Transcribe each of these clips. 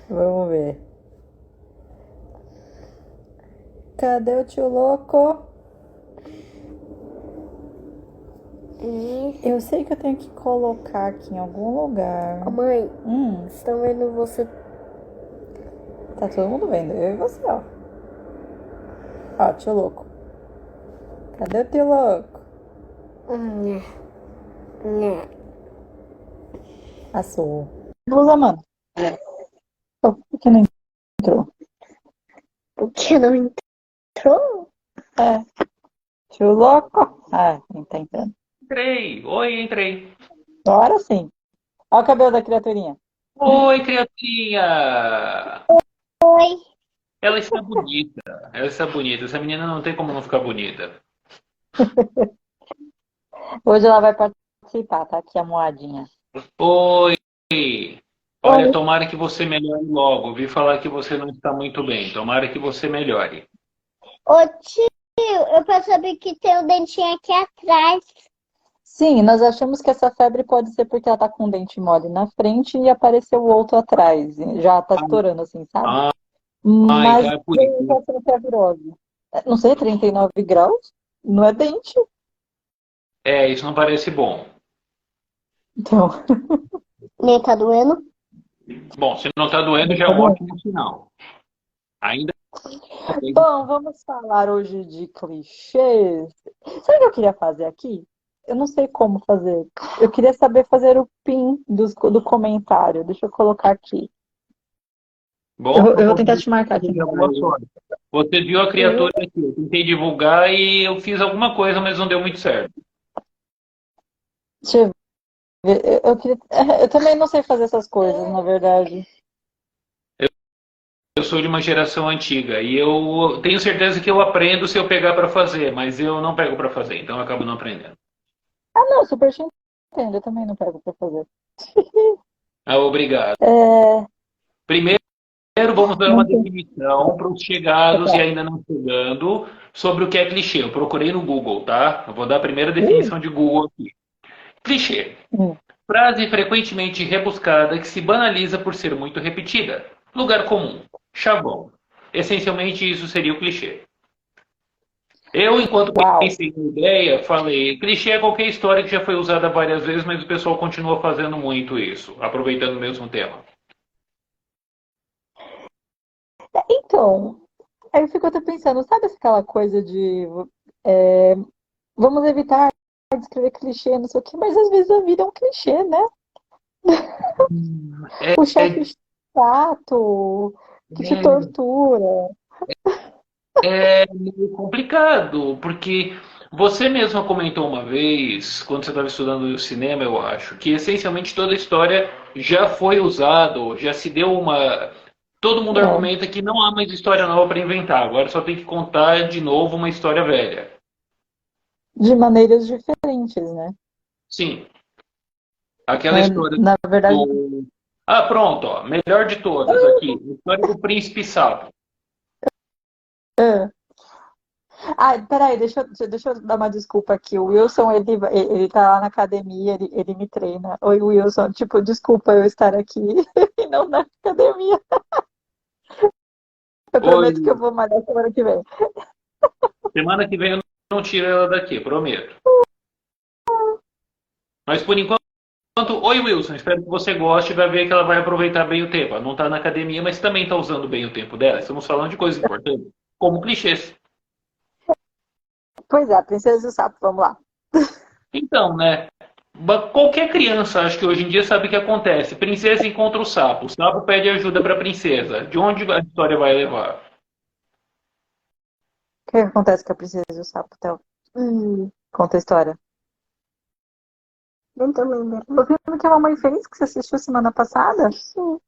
Vamos ver. Cadê o tio louco? Eu sei que eu tenho que colocar aqui em algum lugar. Mãe, Hum, estão vendo você. tá todo mundo vendo. Eu e você, ó. Ó, tio louco. Cadê o tio louco? Né, né. Passou. Blusa, mano. Por que não entrou? Por que não entrou? É. Tio louco. Ah, não tá entrando. Entrei. Oi, entrei. Agora sim. Olha o cabelo da criaturinha. Oi, criaturinha. Oi. Ela está bonita. Ela está bonita. Essa menina não tem como não ficar bonita. Hoje ela vai participar, tá? Aqui a moadinha. Oi. Olha, Oi. tomara que você melhore logo. Ouvi falar que você não está muito bem. Tomara que você melhore. Ô tio, eu percebi que tem o dentinho aqui atrás. Sim, nós achamos que essa febre pode ser porque ela tá com o dente mole na frente e apareceu o outro atrás. Já tá estourando assim, sabe? Ah, Mas então é por eu isso. já sei que é virose. Não sei, 39 graus? Não é dente. É, isso não parece bom. Então, Nem tá doendo? Bom, se não está doendo já é tá um bom. ótimo sinal. Ainda bem. Bom, vamos falar hoje de clichês. Sabe o que eu queria fazer aqui? Eu não sei como fazer. Eu queria saber fazer o pin do comentário. Deixa eu colocar aqui. Bom, Eu vou tentar te marcar aqui desejar no boa live. sorte. Você viu a Eu, criatura aqui. Eu tentei divulgar e eu fiz alguma coisa, mas não deu muito certo. deixa eu ver. Eu também não sei fazer essas coisas, na verdade. Eu sou de uma geração antiga e eu tenho certeza que eu aprendo se eu pegar para fazer, mas eu não pego para fazer, então eu acabo não aprendendo. Ah, não, super te entendo. Eu também não pego pra fazer. Ah, obrigado. É, Primeiro, vamos dar não uma tem. definição para os chegados e ainda não chegando sobre o que é clichê. Eu procurei no Google, tá? Eu vou dar a primeira definição de Google aqui. Clichê. Hum. Frase frequentemente rebuscada que se banaliza por ser muito repetida. Lugar comum. Chavão. Essencialmente, isso seria o clichê. Eu, enquanto Uau. pensei na ideia, falei: clichê é qualquer história que já foi usada várias vezes, mas o pessoal continua fazendo muito isso, aproveitando o mesmo tema. Então, aí eu fico até pensando, sabe aquela coisa de é, vamos evitar de escrever clichê, não sei o quê, mas às vezes a vida é um clichê, né? É, O é, chefe chato, que te é, tortura. é meio complicado, porque você mesma comentou uma vez, quando você estava estudando cinema, eu acho, que essencialmente toda a história já foi usada, ou já se deu uma. Todo mundo É, argumenta que não há mais história nova para inventar, agora só tem que contar de novo uma história velha. de maneiras diferentes, né? Sim, aquela É, história na verdade, do. Ah, pronto, ó, melhor de todas aqui, a história do Príncipe Sapo. é. Ah, peraí, deixa eu dar uma desculpa aqui. O Wilson, ele tá lá na academia, ele me treina. Oi, Wilson, tipo, desculpa eu estar aqui e não na academia. Eu Oi, prometo que eu vou malhar semana que vem. semana que vem eu não tiro ela daqui, prometo. Mas por enquanto, oi Wilson, espero que você goste e vai ver que ela vai aproveitar bem o tempo. Ela não está na academia, mas também está usando bem o tempo dela. Estamos falando de coisas importantes, como clichês. Pois é, a Princesa e o Sapo, vamos lá. Então, né? Qualquer criança, acho que hoje em dia sabe o que acontece. Princesa encontra o sapo pede ajuda para a princesa. De onde a história vai levar? O que acontece com a Princesa e o Sapo, Théo? Conta a história. Não tô lembrando. O filme que a mamãe fez, que você assistiu semana passada? Sim,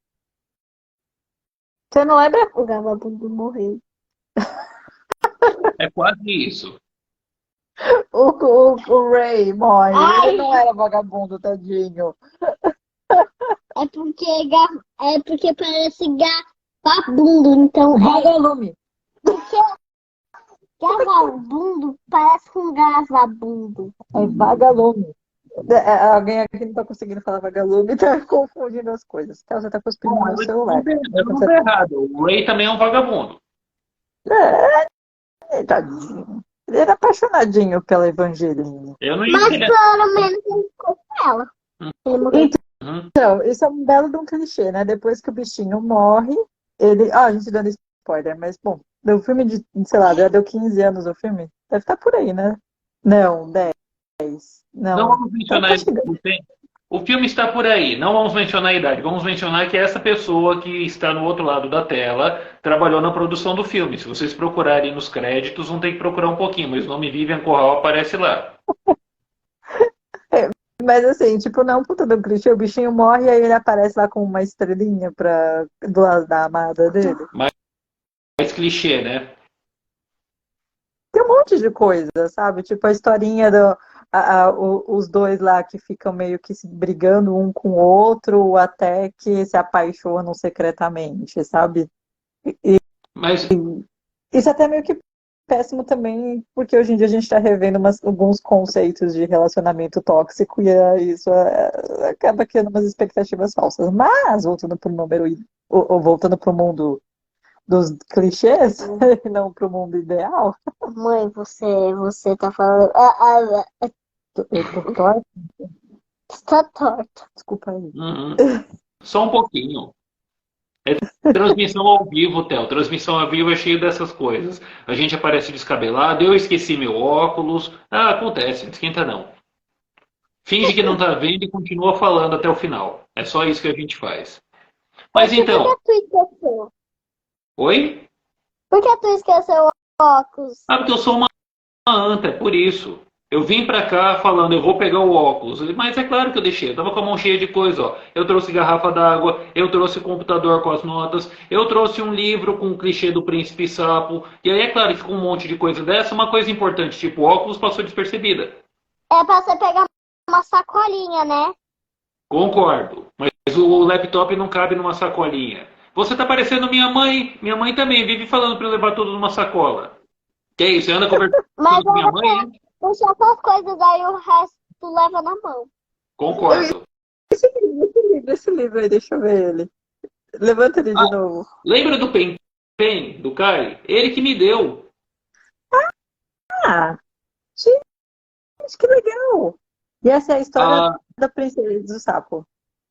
Você não lembra? o vagabundo morreu. É quase isso. O Ray morre. Ele Ai, não era vagabundo, tadinho. é porque parece vagabundo, então Vagalume. porque vagabundo parece com gavabundo. É vagalume. Alguém aqui não tá conseguindo falar vagalume e tá confundindo as coisas. Então, você tá cuspindo no meu celular. Eu não tô errado. O Ray também é um vagabundo. Tadinho. Ele era apaixonadinho pela Evangeline. Eu não Mas entendo. pelo menos ele ficou com ela. Ele morreu. Uhum. Então, isso é um belo de um clichê, né? Depois que o bichinho morre, ele. Ah, a gente dando spoiler, mas, bom, o filme de, sei lá, já deu 15 anos o filme? Deve estar por aí, né? Não, 10. Não Não. vamos mencionar Tá isso. chegando. O filme está por aí. Não vamos mencionar a idade. Vamos mencionar que essa pessoa que está no outro lado da tela trabalhou na produção do filme. Se vocês procurarem nos créditos, vão ter que procurar um pouquinho, mas o nome Vivian Corral aparece lá. Mas assim, tipo, não, puta do clichê, o bichinho morre e aí ele aparece lá com uma estrelinha do lado da amada dele. Mais clichê, né? Tem um monte de coisa, sabe? Tipo, a historinha os dois lá que ficam meio que se brigando um com o outro até que se apaixonam secretamente, sabe? Mas, Isso até é meio que péssimo também, porque hoje em dia a gente está revendo alguns conceitos de relacionamento tóxico e isso acaba criando umas expectativas falsas. Mas, voltando para o número, ou voltando para o mundo dos clichês, e não para o mundo ideal, Mãe, você tá falando. eu tô torta, Está torta. desculpa aí. uhum, só um pouquinho. É transmissão ao vivo, Theo. Transmissão ao vivo é cheio dessas coisas. A gente aparece descabelado, eu esqueci meu óculos. Ah, acontece, não esquenta não. Finge que não tá vendo e continua falando até o final. É só isso que a gente faz. Mas Por que então, tu esqueceu? oi? Por que tu esqueceu o óculos? Ah, porque eu sou uma anta, é por isso. Eu vim pra cá falando, eu vou pegar o óculos. Mas é claro que eu deixei. Eu tava com a mão cheia de coisa, ó. Eu trouxe garrafa d'água, eu trouxe computador com as notas, eu trouxe um livro com o clichê do príncipe sapo. E aí é claro que com um monte de coisa dessa, uma coisa importante, tipo o óculos, passou despercebida. É pra você pegar uma sacolinha, né? Concordo. Mas o laptop não cabe numa sacolinha. Você tá parecendo minha mãe. Minha mãe também vive falando pra eu levar tudo numa sacola. Que isso? Você anda conversando Mas com minha mãe, hein? deixa essas coisas aí, o resto tu leva na mão. Concordo. Esse livro aí, deixa eu ver ele. Levanta ele de Ah, novo. lembra do Pen Pen, do Kai? Ele que me deu. Ah, gente, que legal! E essa é a história Ah, da Princesa do Sapo,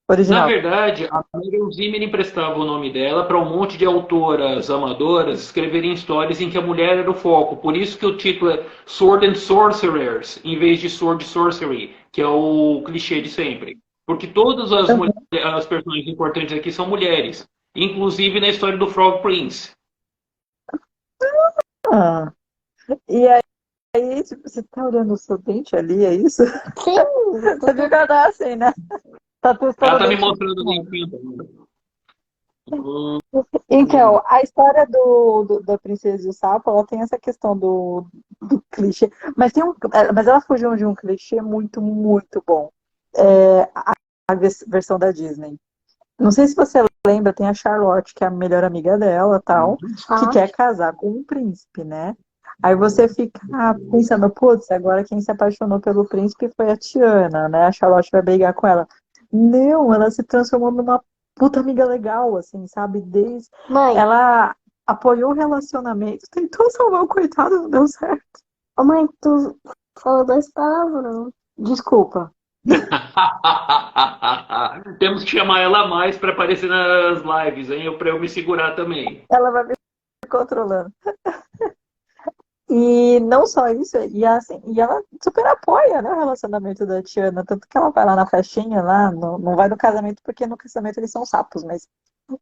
na original. verdade, a Meryl Zimmer emprestava o nome dela para um monte de autoras amadoras escreverem histórias em que a mulher era o foco. Por isso que o título é Sword and Sorcerers, em vez de Sword Sorcery, que é o clichê de sempre. Porque todas as personagens importantes aqui são mulheres, inclusive na história do Frog Prince. Ah, e aí, tipo, você tá olhando o seu dente ali, é isso? Sim. Você viu que ela tá assim, né? Tá testando Ela o tá me dente. mostrando o dentinho também. Então, a história da Princesa e o Sapo, ela tem essa questão do clichê, mas ela fugiu de um clichê muito, muito bom. A versão da Disney. Não sei se você lembra, tem a Charlotte, que é a melhor amiga dela, tal, que quer casar com um príncipe, né? Aí você fica pensando, putz, agora quem se apaixonou pelo príncipe foi a Tiana, né? A Charlotte vai brigar com ela. Não, ela se transformou numa puta amiga legal, assim, sabe? Mãe, Ela apoiou o relacionamento, tentou salvar o coitado, não deu certo. ô mãe, tu falou 2 palavrões. Desculpa. Temos que chamar ela mais para aparecer nas lives, hein? Para eu me segurar também. Ela vai me controlando. E não só isso, e ela super apoia, né, o relacionamento da Tiana, tanto que ela vai lá na festinha, lá, não vai no casamento, porque no casamento eles são sapos, mas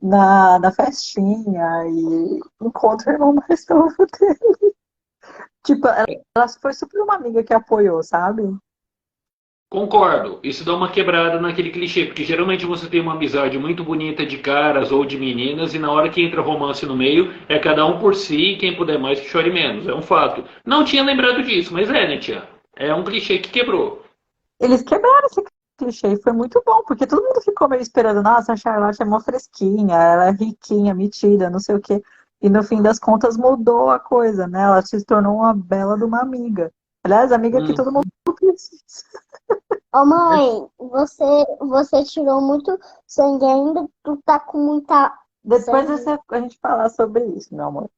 na festinha, e encontra o irmão mais novo dele. Tipo, ela foi super uma amiga que apoiou, sabe? Concordo. Isso dá uma quebrada naquele clichê, porque geralmente você tem uma amizade muito bonita de caras ou de meninas, e na hora que entra romance no meio, é cada um por si, e quem puder mais que chore menos. É um fato. Não tinha lembrado disso, mas né, tia? É um clichê que quebrou. Eles quebraram esse clichê e foi muito bom, porque todo mundo ficou meio esperando, nossa, a Charlotte é mó fresquinha, ela é riquinha, metida, não sei o quê. E no fim das contas mudou a coisa, né? Ela se tornou uma bela de uma amiga. Aliás, amiga que todo mundo precisa. Ô mãe, você tirou muito sangue ainda, tu tá com muita Depois sangue. a gente falar sobre isso, meu amor.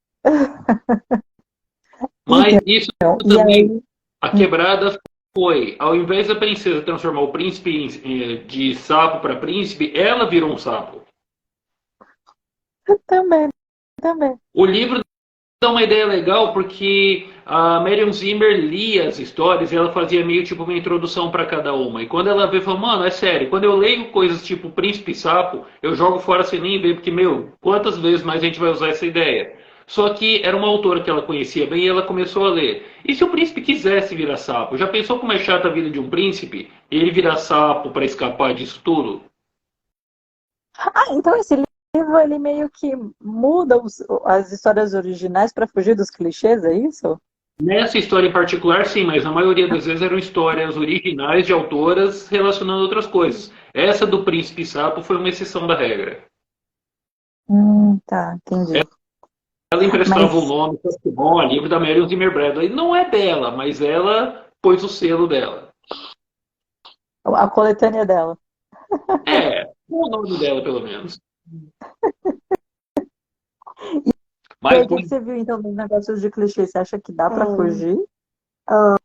Mas isso Então, e também, aí, a quebrada foi, ao invés da princesa transformar o príncipe de sapo para príncipe, ela virou um sapo. também, também. O livro dá uma ideia legal porque a Marion Zimmer lia as histórias e ela fazia meio tipo uma introdução para cada uma. E quando ela vê, falou, mano, é sério, quando eu leio coisas tipo Príncipe Sapo, eu jogo fora sem nem ver, porque, meu, quantas vezes mais a gente vai usar essa ideia? Só que era uma autora que ela conhecia bem e ela começou a ler. E se o príncipe quisesse virar sapo? Já pensou como é chata a vida de um príncipe? E ele virar sapo para escapar disso tudo? Ah, então esse livro, ele meio que muda as histórias originais para fugir dos clichês, é isso? Nessa história em particular, sim, mas na maioria das vezes eram histórias originais de autoras relacionando outras coisas. Essa do Príncipe Sapo foi uma exceção da regra. Tá, entendi. Ela emprestava o Mas nome bom a livro da Marion Zimmer Bradley. Não é dela, mas ela pôs o selo dela. a coletânea dela. É, o nome dela, pelo menos. E aí, Mas, o que que você viu então dos negócios de clichê? Você acha que dá para Hum, fugir?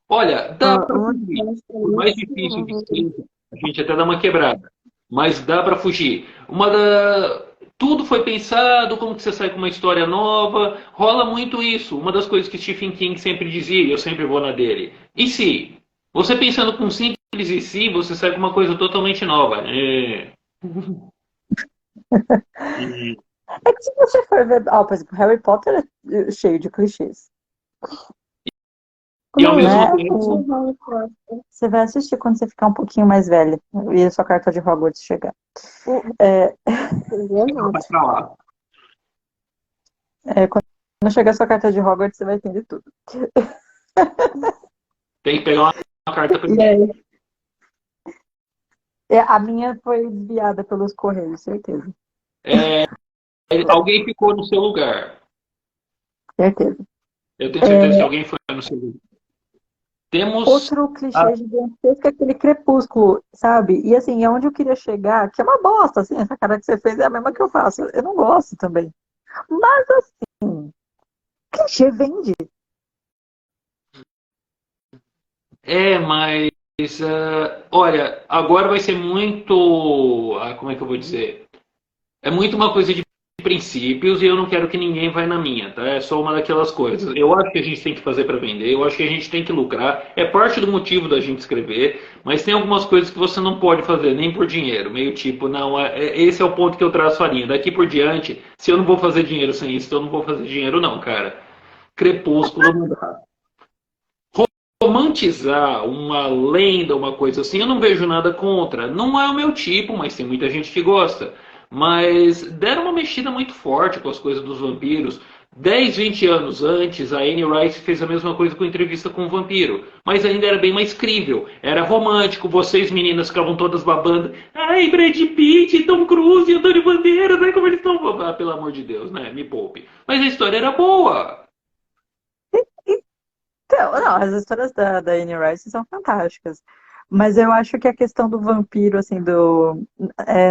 olha, dá para uma fugir. Por mais diferença. difícil que seja, a gente até dá uma quebrada. Mas dá para fugir. Tudo foi pensado, como que você sai com uma história nova. Rola muito isso. Uma das coisas que Stephen King sempre dizia, e eu sempre vou na dele. E se? Você pensando com um simples e se, você sai com uma coisa totalmente nova. E, É que se você for ver, por exemplo, Harry Potter é cheio de clichês, e ao Mãe, mesmo né? eu tempo, assisti Harry Potter. Você vai assistir quando você ficar um pouquinho mais velho e a sua carta de Hogwarts chegar. É, vai pra lá. quando chegar a sua carta de Hogwarts, você vai entender tudo. Tem que pegar uma carta E primeiro. aí? A minha foi desviada pelos correios, certeza. Alguém ficou no seu lugar. Certeza. Eu tenho certeza que alguém foi no seu lugar. Temos. Outro clichê gigantesco é aquele crepúsculo, sabe? E assim, é onde eu queria chegar, que é uma bosta, assim, essa cara que você fez é a mesma que eu faço. Eu não gosto também. Mas assim, clichê vende. Mas. Olha, agora vai ser muito. Como é que eu vou dizer? É muito uma coisa de princípios e eu não quero que ninguém vá na minha, tá? É só uma daquelas coisas. Eu acho que a gente tem que fazer para vender, eu acho que a gente tem que lucrar, é parte do motivo da gente escrever, mas tem algumas coisas que você não pode fazer nem por dinheiro, meio tipo, não, esse é o ponto que eu traço a linha. Daqui por diante, se eu não vou fazer dinheiro sem isso, eu não vou fazer dinheiro não, cara. Crepúsculo não dá. Romantizar uma lenda, uma coisa assim, eu não vejo nada contra. Não é o meu tipo, mas tem muita gente que gosta. Mas deram uma mexida muito forte com as coisas dos vampiros. 10, 20 anos antes, a Anne Rice fez a mesma coisa com entrevista com o vampiro. Mas ainda era bem mais crível. Era romântico, vocês meninas ficavam todas babando. Ai, Brad Pitt, Tom Cruise, Antônio Bandeiras, ai como eles estão... Ah, pelo amor de Deus, né? Me poupe. Mas a história era boa. Então, não, as histórias da Anne Rice são fantásticas. Mas eu acho que a questão do vampiro, assim,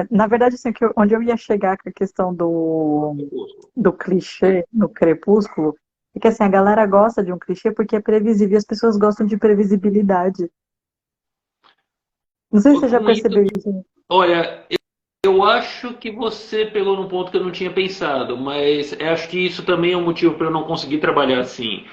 na verdade, assim, onde eu ia chegar com a questão do clichê no Crepúsculo, é que, assim, a galera gosta de um clichê porque é previsível e as pessoas gostam de previsibilidade. Não sei se você já Com isso, percebeu isso. olha, eu acho que você pegou num ponto que eu não tinha pensado, mas eu acho que isso também é um motivo para eu não conseguir trabalhar assim.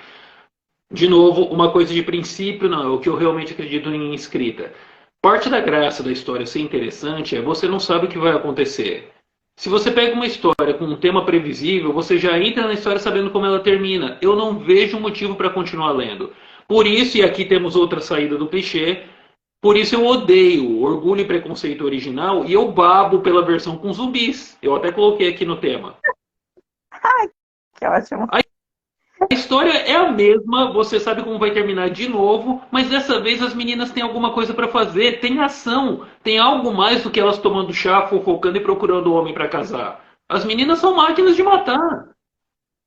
De novo, uma coisa de princípio, não, é o que eu realmente acredito em escrita. Parte da graça da história ser interessante é você não sabe o que vai acontecer. Se você pega uma história com um tema previsível, você já entra na história sabendo como ela termina. Eu não vejo motivo para continuar lendo. Por isso, e aqui temos outra saída do clichê, por isso eu odeio Orgulho e Preconceito original e eu babo pela versão com zumbis. Eu até coloquei aqui no tema. Que é ótimo. A história é a mesma, você sabe como vai terminar de novo, mas dessa vez as meninas têm alguma coisa para fazer, tem ação, tem algo mais do que elas tomando chá, fofocando e procurando o homem para casar. As meninas são máquinas de matar.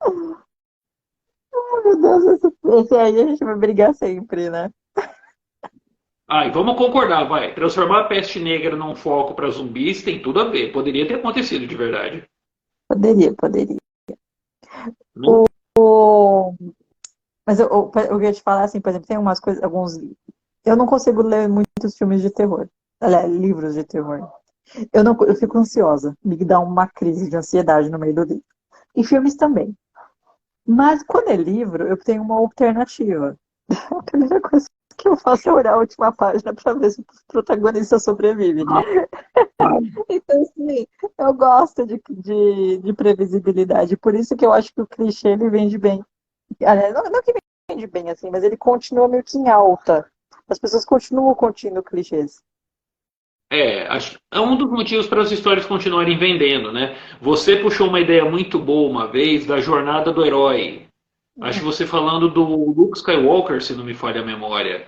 Oh, meu Deus, esse aí a gente vai brigar sempre, né? Ah, e vamos concordar, vai. Transformar a peste negra num foco para zumbis tem tudo a ver. Poderia ter acontecido de verdade. Poderia, poderia. Não? O- Mas eu ia te falar assim, por exemplo, tem umas coisas, alguns. Eu não consigo ler muitos filmes de terror. Aliás, livros de terror. Eu não, eu fico ansiosa. Me dá uma crise de ansiedade no meio do livro. E filmes também. Mas quando é livro, eu tenho uma alternativa. A primeira coisa que eu faço é olhar a última página para ver se o protagonista sobrevive. Então, assim, eu gosto de previsibilidade. Por isso que eu acho que o clichê ele vende bem. Aliás, não que vende bem assim, mas ele continua meio que em alta. As pessoas continuam curtindo clichês. É um dos motivos para as histórias continuarem vendendo, né? Você puxou uma ideia muito boa uma vez da jornada do herói. Acho que você falando do Luke Skywalker, se não me falha a memória.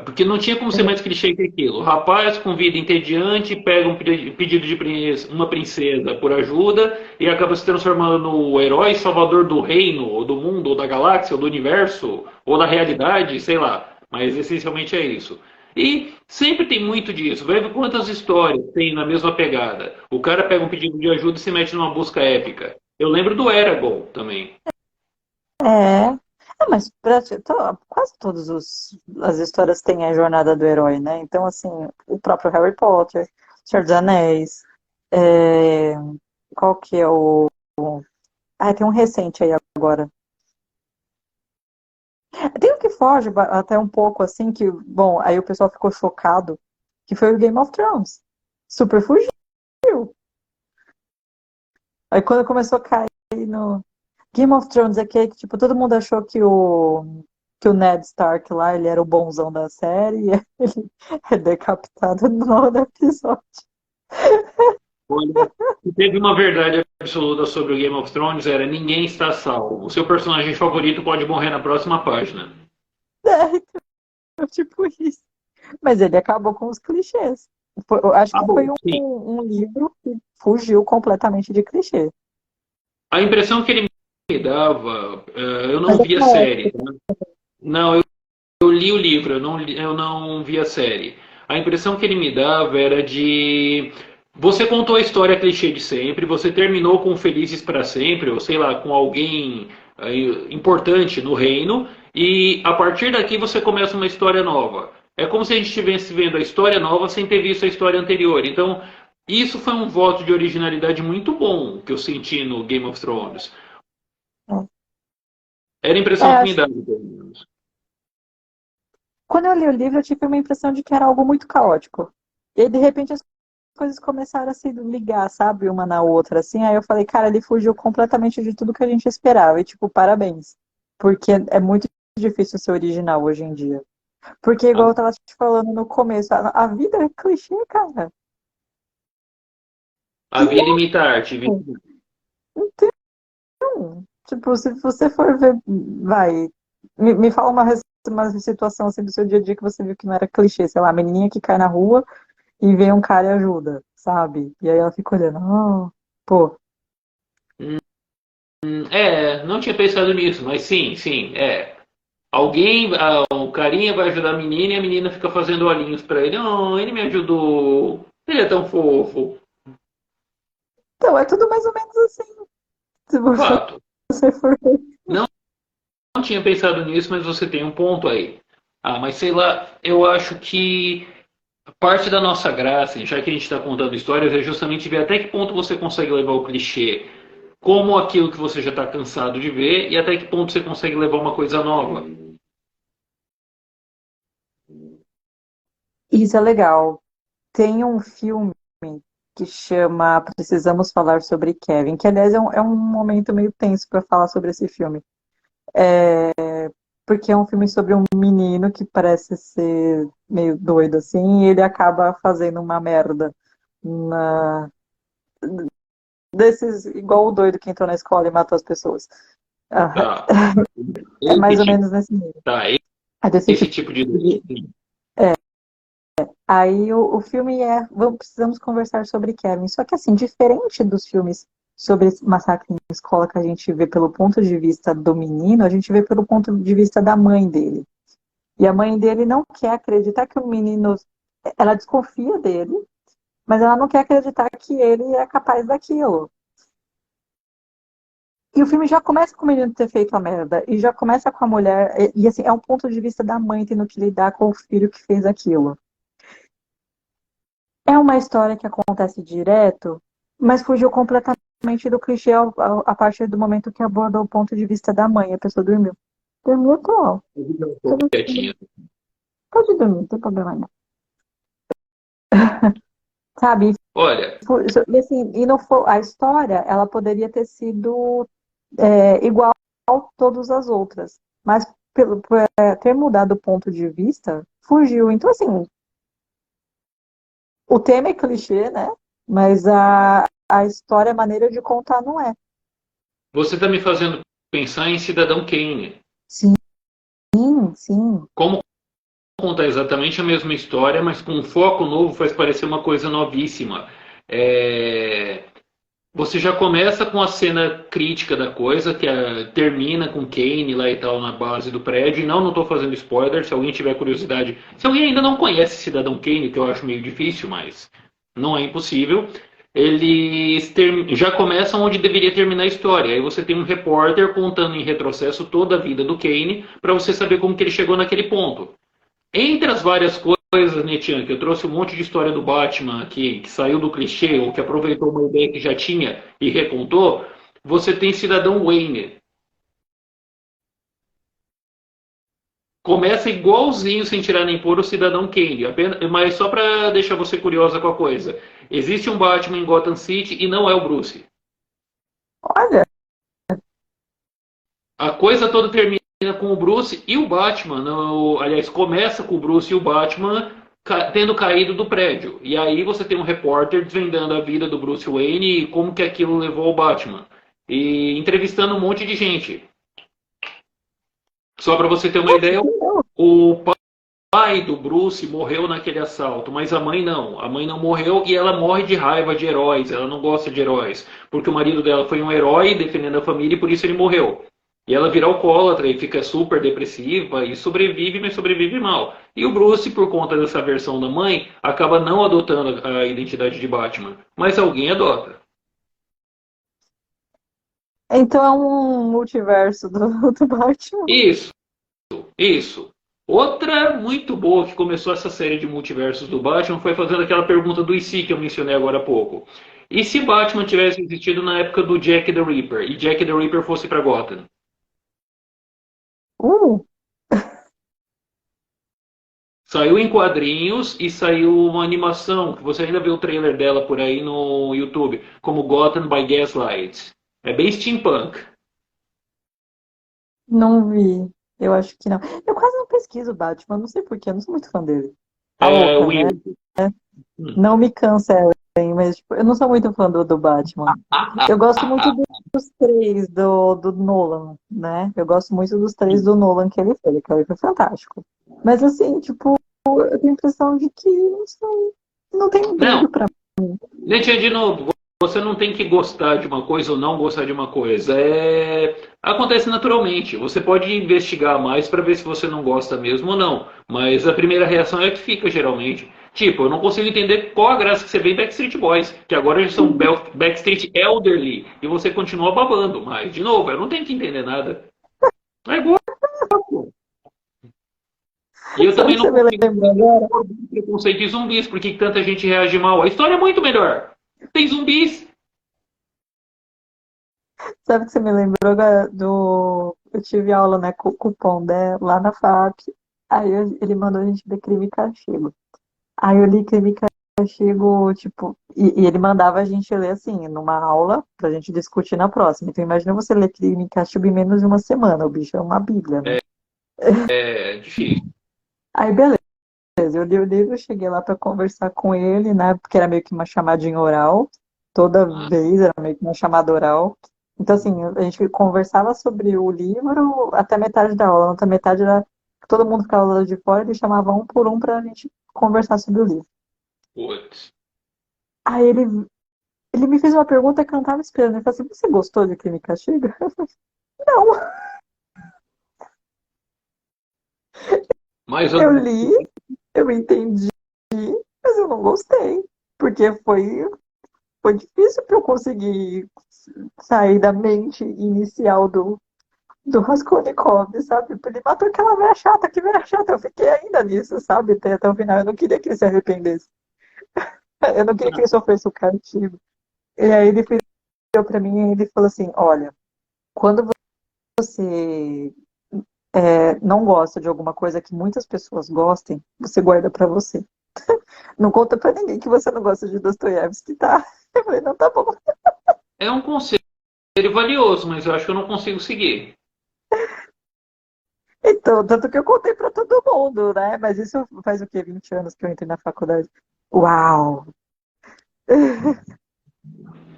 Porque não tinha como ser mais clichê que aquilo. O rapaz com vida entediante pega um pedido de uma princesa por ajuda e acaba se transformando no herói salvador do reino, ou do mundo, ou da galáxia, ou do universo, ou da realidade, sei lá. Mas essencialmente é isso. E sempre tem muito disso. Vai ver quantas histórias tem na mesma pegada. O cara pega um pedido de ajuda e se mete numa busca épica. Eu lembro do Eragon também. É. Mas quase todas as histórias têm a jornada do herói, né? Então, assim, o próprio Harry Potter, Senhor dos Anéis, é, qual que é o. Ah, tem um recente aí agora. Tem um que foge até um pouco, assim, que, bom, aí o pessoal ficou chocado, que foi o Game of Thrones. Super fugiu. Aí quando começou a cair no. Game of Thrones é que, tipo, todo mundo achou que o Ned Stark lá, ele era o bonzão da série, e ele é decapitado no nono episódio. Olha, se teve uma verdade absoluta sobre o Game of Thrones, era ninguém está salvo. O seu personagem favorito pode morrer na próxima página. É, tipo isso. Mas ele acabou com os clichês. Eu acho Ah, que bom, foi sim. um livro que fugiu completamente de clichê. A impressão que ele me dava, eu Mas não é vi a série, poético. tá? Não, eu li o livro, eu não vi a série. A impressão que ele me dava era de. Você contou a história clichê de sempre, você terminou com Felizes para Sempre, ou sei lá, com alguém importante no reino, e a partir daqui você começa uma história nova. É como se a gente estivesse vendo a história nova sem ter visto a história anterior. Então, isso foi um voto de originalidade muito bom que eu senti no Game of Thrones. Era a É, impressão que me acho. dava, pelo menos. Quando eu li o livro, eu tive uma impressão de que era algo muito caótico. E aí, de repente, as coisas começaram a se ligar, sabe, uma na outra, assim. Aí eu falei, cara, ele fugiu completamente de tudo que a gente esperava. E, tipo, parabéns. Porque é muito difícil ser original hoje em dia. Porque, A, igual eu tava te falando no começo, a vida é clichê, cara. a vida imita a arte. Então, tipo, se você for ver, vai, me fala uma situação assim do seu dia a dia que você viu que não era clichê, sei lá, a menininha que cai na rua e vem um cara e ajuda, sabe? E aí ela fica olhando, pô, Não tinha pensado nisso, mas sim, sim, é. Alguém, o carinha vai ajudar a menina e a menina fica fazendo olhinhos pra ele. Oh, ele me ajudou. Ele é tão fofo. então é tudo mais ou menos assim. Se Fato. você for ver. Não, não tinha pensado nisso, mas você tem um ponto aí. Ah, mas sei lá, eu acho que parte da nossa graça, já que a gente está contando histórias, é justamente ver até que ponto você consegue levar o clichê como aquilo que você já está cansado de ver e até que ponto você consegue levar uma coisa nova. Isso é legal. Tem um filme que chama Precisamos Falar sobre Kevin, que aliás é um momento meio tenso para falar sobre esse filme. Porque é um filme sobre um menino que parece ser meio doido assim, e ele acaba fazendo uma merda na desses igual o doido que entrou na escola e matou as pessoas. Ah, Tá. é Esse mais ou tipo, menos nesse nível. tá, É desse esse tipo tipo de de... sim. Aí o filme precisamos conversar sobre Kevin. Só que assim, diferente dos filmes sobre massacre em escola que a gente vê pelo ponto de vista do menino, a gente vê pelo ponto de vista da mãe dele. E a mãe dele não quer acreditar que o menino. Ela desconfia dele, mas ela não quer acreditar que ele é capaz daquilo. E o filme já começa com o menino ter feito a merda. E já começa com a mulher. E assim, é um ponto de vista da mãe tendo que lidar com o filho que fez aquilo. É uma história que acontece direto, mas fugiu completamente do clichê a partir do momento que abordou o ponto de vista da mãe. A pessoa dormiu. Dormiu, tô. Quietinha. Pode dormir, não tem problema não. Sabe? Olha, E assim, e não foi, a história, ela poderia ter sido igual a todas as outras. Mas por ter mudado o ponto de vista, fugiu. Então, assim, o tema é clichê, né? Mas a história, a maneira de contar não é. você está me fazendo pensar em Cidadão Kane. Sim, sim. Como conta exatamente a mesma história, mas com um foco novo faz parecer uma coisa novíssima. Você já começa com a cena crítica da coisa, que termina com Kane lá e tal na base do prédio. E não estou fazendo spoiler, se alguém tiver curiosidade. Se alguém ainda não conhece Cidadão Kane, que eu acho meio difícil, mas não é impossível. Eles já começam onde deveria terminar a história. Aí você tem um repórter contando em retrocesso toda a vida do Kane, para você saber como que ele chegou naquele ponto. Entre as várias coisas, Netian, que eu trouxe um monte de história do Batman que saiu do clichê, ou que aproveitou uma ideia que já tinha e recontou, você tem Cidadão Wayne. Começa igualzinho, sem tirar nem pôr, o Cidadão Kane. Mas só para deixar você curiosa com a coisa. Existe um Batman em Gotham City e não é o Bruce. Olha, A coisa toda termina com o Bruce e o Batman. Aliás, começa com o Bruce e o Batman tendo caído do prédio. E aí você tem um repórter desvendando a vida do Bruce Wayne e como que aquilo levou ao Batman. E entrevistando um monte de gente. Só para você ter uma ideia, o pai do Bruce morreu naquele assalto, mas a mãe não. A mãe não morreu e ela morre de raiva de heróis. Ela não gosta de heróis. Porque o marido dela foi um herói defendendo a família e por isso ele morreu. E ela vira alcoólatra e fica super depressiva e sobrevive, mas sobrevive mal. E o Bruce, por conta dessa versão da mãe, acaba não adotando a identidade de Batman. Mas alguém adota. então é um multiverso do Batman. Isso, isso. Outra muito boa que começou essa série de multiversos do Batman foi fazendo aquela pergunta do e se que eu mencionei agora há pouco. E se Batman tivesse existido na época do Jack the Ripper e Jack the Ripper fosse para Gotham? Uh, Saiu em quadrinhos e saiu uma animação, que você ainda vê o trailer dela por aí no YouTube, como Gotham by Gaslight. É bem steampunk. não vi. Eu acho que não. Eu quase não pesquiso Batman, não sei porquê, eu não sou muito fã dele. Tá É, louca, né? Will. Não me cancelem, mas tipo, eu não sou muito fã do Batman. Eu gosto muito dos três do Nolan, né? Eu gosto muito dos três do Nolan que ele fez, que ele foi fantástico. Mas assim, tipo, eu tenho a impressão de que, não sei, não tem um Não, brilho pra. Letia, de novo, você não tem que gostar de uma coisa ou não gostar de uma coisa. Acontece naturalmente. Você pode investigar mais para ver se você não gosta mesmo ou não. Mas a primeira reação é que fica, geralmente. Tipo, eu não consigo entender qual a graça que você vê em Backstreet Boys, que agora eles são Backstreet Elderly, e você continua babando. Mas, de novo, eu não tenho que entender nada. É igual. E eu Sabe o também que não você me consigo lembra agora? entender preconceito de zumbis, por que tanta gente reage mal. A história é muito melhor. Tem zumbis. Sabe o que você me lembrou agora do. Eu tive aula, né, com o Pondé lá na FAP. Aí ele mandou a gente ler Crime e Castigo. Aí eu li Crime e Castigo, tipo, e ele mandava a gente ler assim, numa aula, pra gente discutir na próxima. Então imagina você ler Crime e Castigo em menos de uma semana. O bicho é uma bíblia, né? É difícil. Aí beleza, eu li o livro, cheguei lá pra conversar com ele, né? Porque era meio que uma chamadinha oral. Toda vez era meio que uma chamada oral. Então, assim, a gente conversava sobre o livro até metade da aula. Na outra metade era todo mundo ficava lá de fora, ele chamava um por um pra gente conversar sobre o livro. Putz. Aí ele me fez uma pergunta que eu não tava esperando. Ele falou assim: você gostou de Crime e Castigo? Eu falei, não. Mais ou Eu menos. li, eu entendi, mas eu não gostei. Porque foi difícil para eu conseguir sair da mente inicial do Raskolnikov, sabe? Ele matou aquela velha chata, que velha chata. Eu fiquei ainda nisso, sabe? Até o final. Eu não queria que ele se arrependesse. Eu não queria que ele sofresse o castigo. E aí ele virou pra mim e ele falou assim: olha, quando você não gosta de alguma coisa que muitas pessoas gostem, você guarda pra você. Não conta pra ninguém que você não gosta de Dostoiévski, tá? Eu falei, não, tá bom. É um conselho valioso, mas eu acho que eu não consigo seguir. Então, tanto que eu contei pra todo mundo, né? Mas isso faz o quê? 20 anos que eu entrei na faculdade. Uau!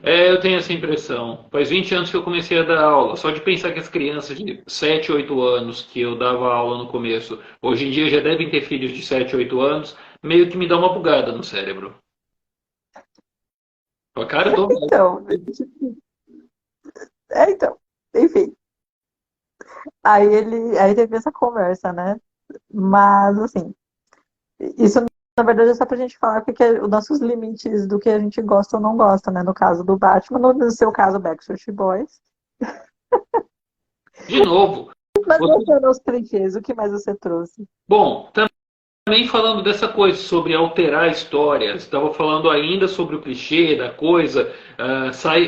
É, eu tenho essa impressão. Faz 20 anos que eu comecei a dar aula. Só de pensar que as crianças de 7, 8 anos que eu dava aula no começo, hoje em dia já devem ter filhos de 7, 8 anos, meio que me dá uma bugada no cérebro. Fala, cara, eu tô velho. Então, então, enfim. Aí teve essa conversa, né? Mas, assim, isso na verdade é só pra gente falar porque os nossos limites do que a gente gosta ou não gosta, né? No caso do Batman, no seu caso, Backstreet Boys. De novo. Mas Você... voltando aos clichês, o que mais você trouxe? Bom, também falando dessa coisa sobre alterar a história, estava falando ainda sobre o clichê da coisa,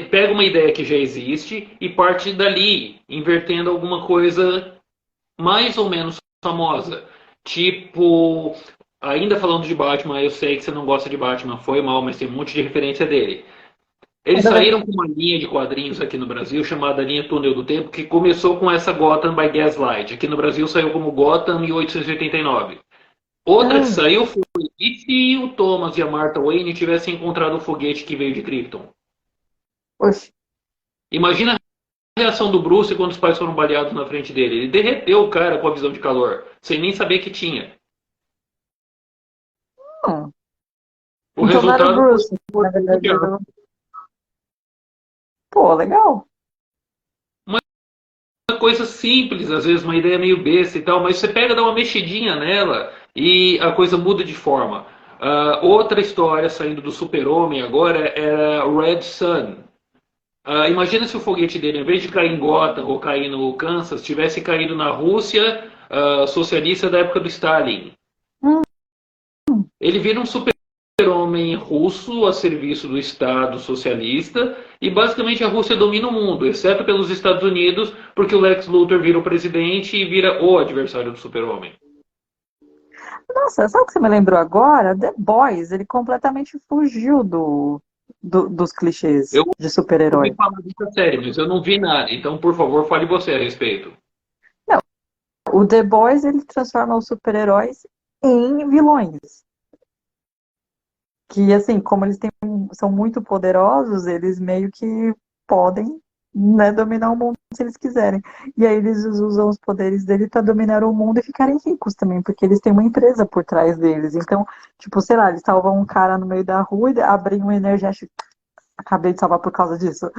pega uma ideia que já existe e parte dali, invertendo alguma coisa mais ou menos famosa. Tipo, ainda falando de Batman, eu sei que você não gosta de Batman, foi mal, mas tem um monte de referência dele. Eles saíram com uma linha de quadrinhos aqui no Brasil chamada Linha Túnel do Tempo, que começou com essa Gotham by Gaslight. Aqui no Brasil saiu como Gotham 1889. Outra que Hum, saiu foi: e se o Thomas e a Martha Wayne tivessem encontrado o foguete que veio de Krypton? oxe. Imagina a reação do Bruce quando os pais foram baleados na frente dele. Ele derreteu o cara com a visão de calor, sem nem saber que tinha. Hum. O Então não era o resultado Bruce, foi na verdade. mundial. Pô, legal. Uma coisa simples, às vezes uma ideia meio besta e tal, mas você pega, dá uma mexidinha nela e a coisa muda de forma. Outra história saindo do Super-Homem agora era Red Sun. Imagina se o foguete dele, em vez de cair em Gotham ou cair no Kansas, tivesse caído na Rússia socialista da época do Stalin. Hum, Ele vira um super-homem russo a serviço do Estado socialista e basicamente a Rússia domina o mundo, exceto pelos Estados Unidos, porque o Lex Luthor vira o presidente e vira o adversário do super-homem. Nossa, sabe o que você me lembrou agora? The Boys, ele completamente fugiu dos clichês Eu de ouvi super-herói. falar dessa série, mas eu não vi nada, então por favor fale você a respeito. Não, o The Boys, ele transforma os super-heróis em vilões. Que, assim, como são muito poderosos, eles meio que podem, né, dominar o mundo se eles quiserem. E aí eles usam os poderes dele para dominar o mundo e ficarem ricos também, porque eles têm uma empresa por trás deles. Então, tipo, sei lá, eles salvam um cara no meio da rua e abrem um energético. Acabei de salvar por causa disso.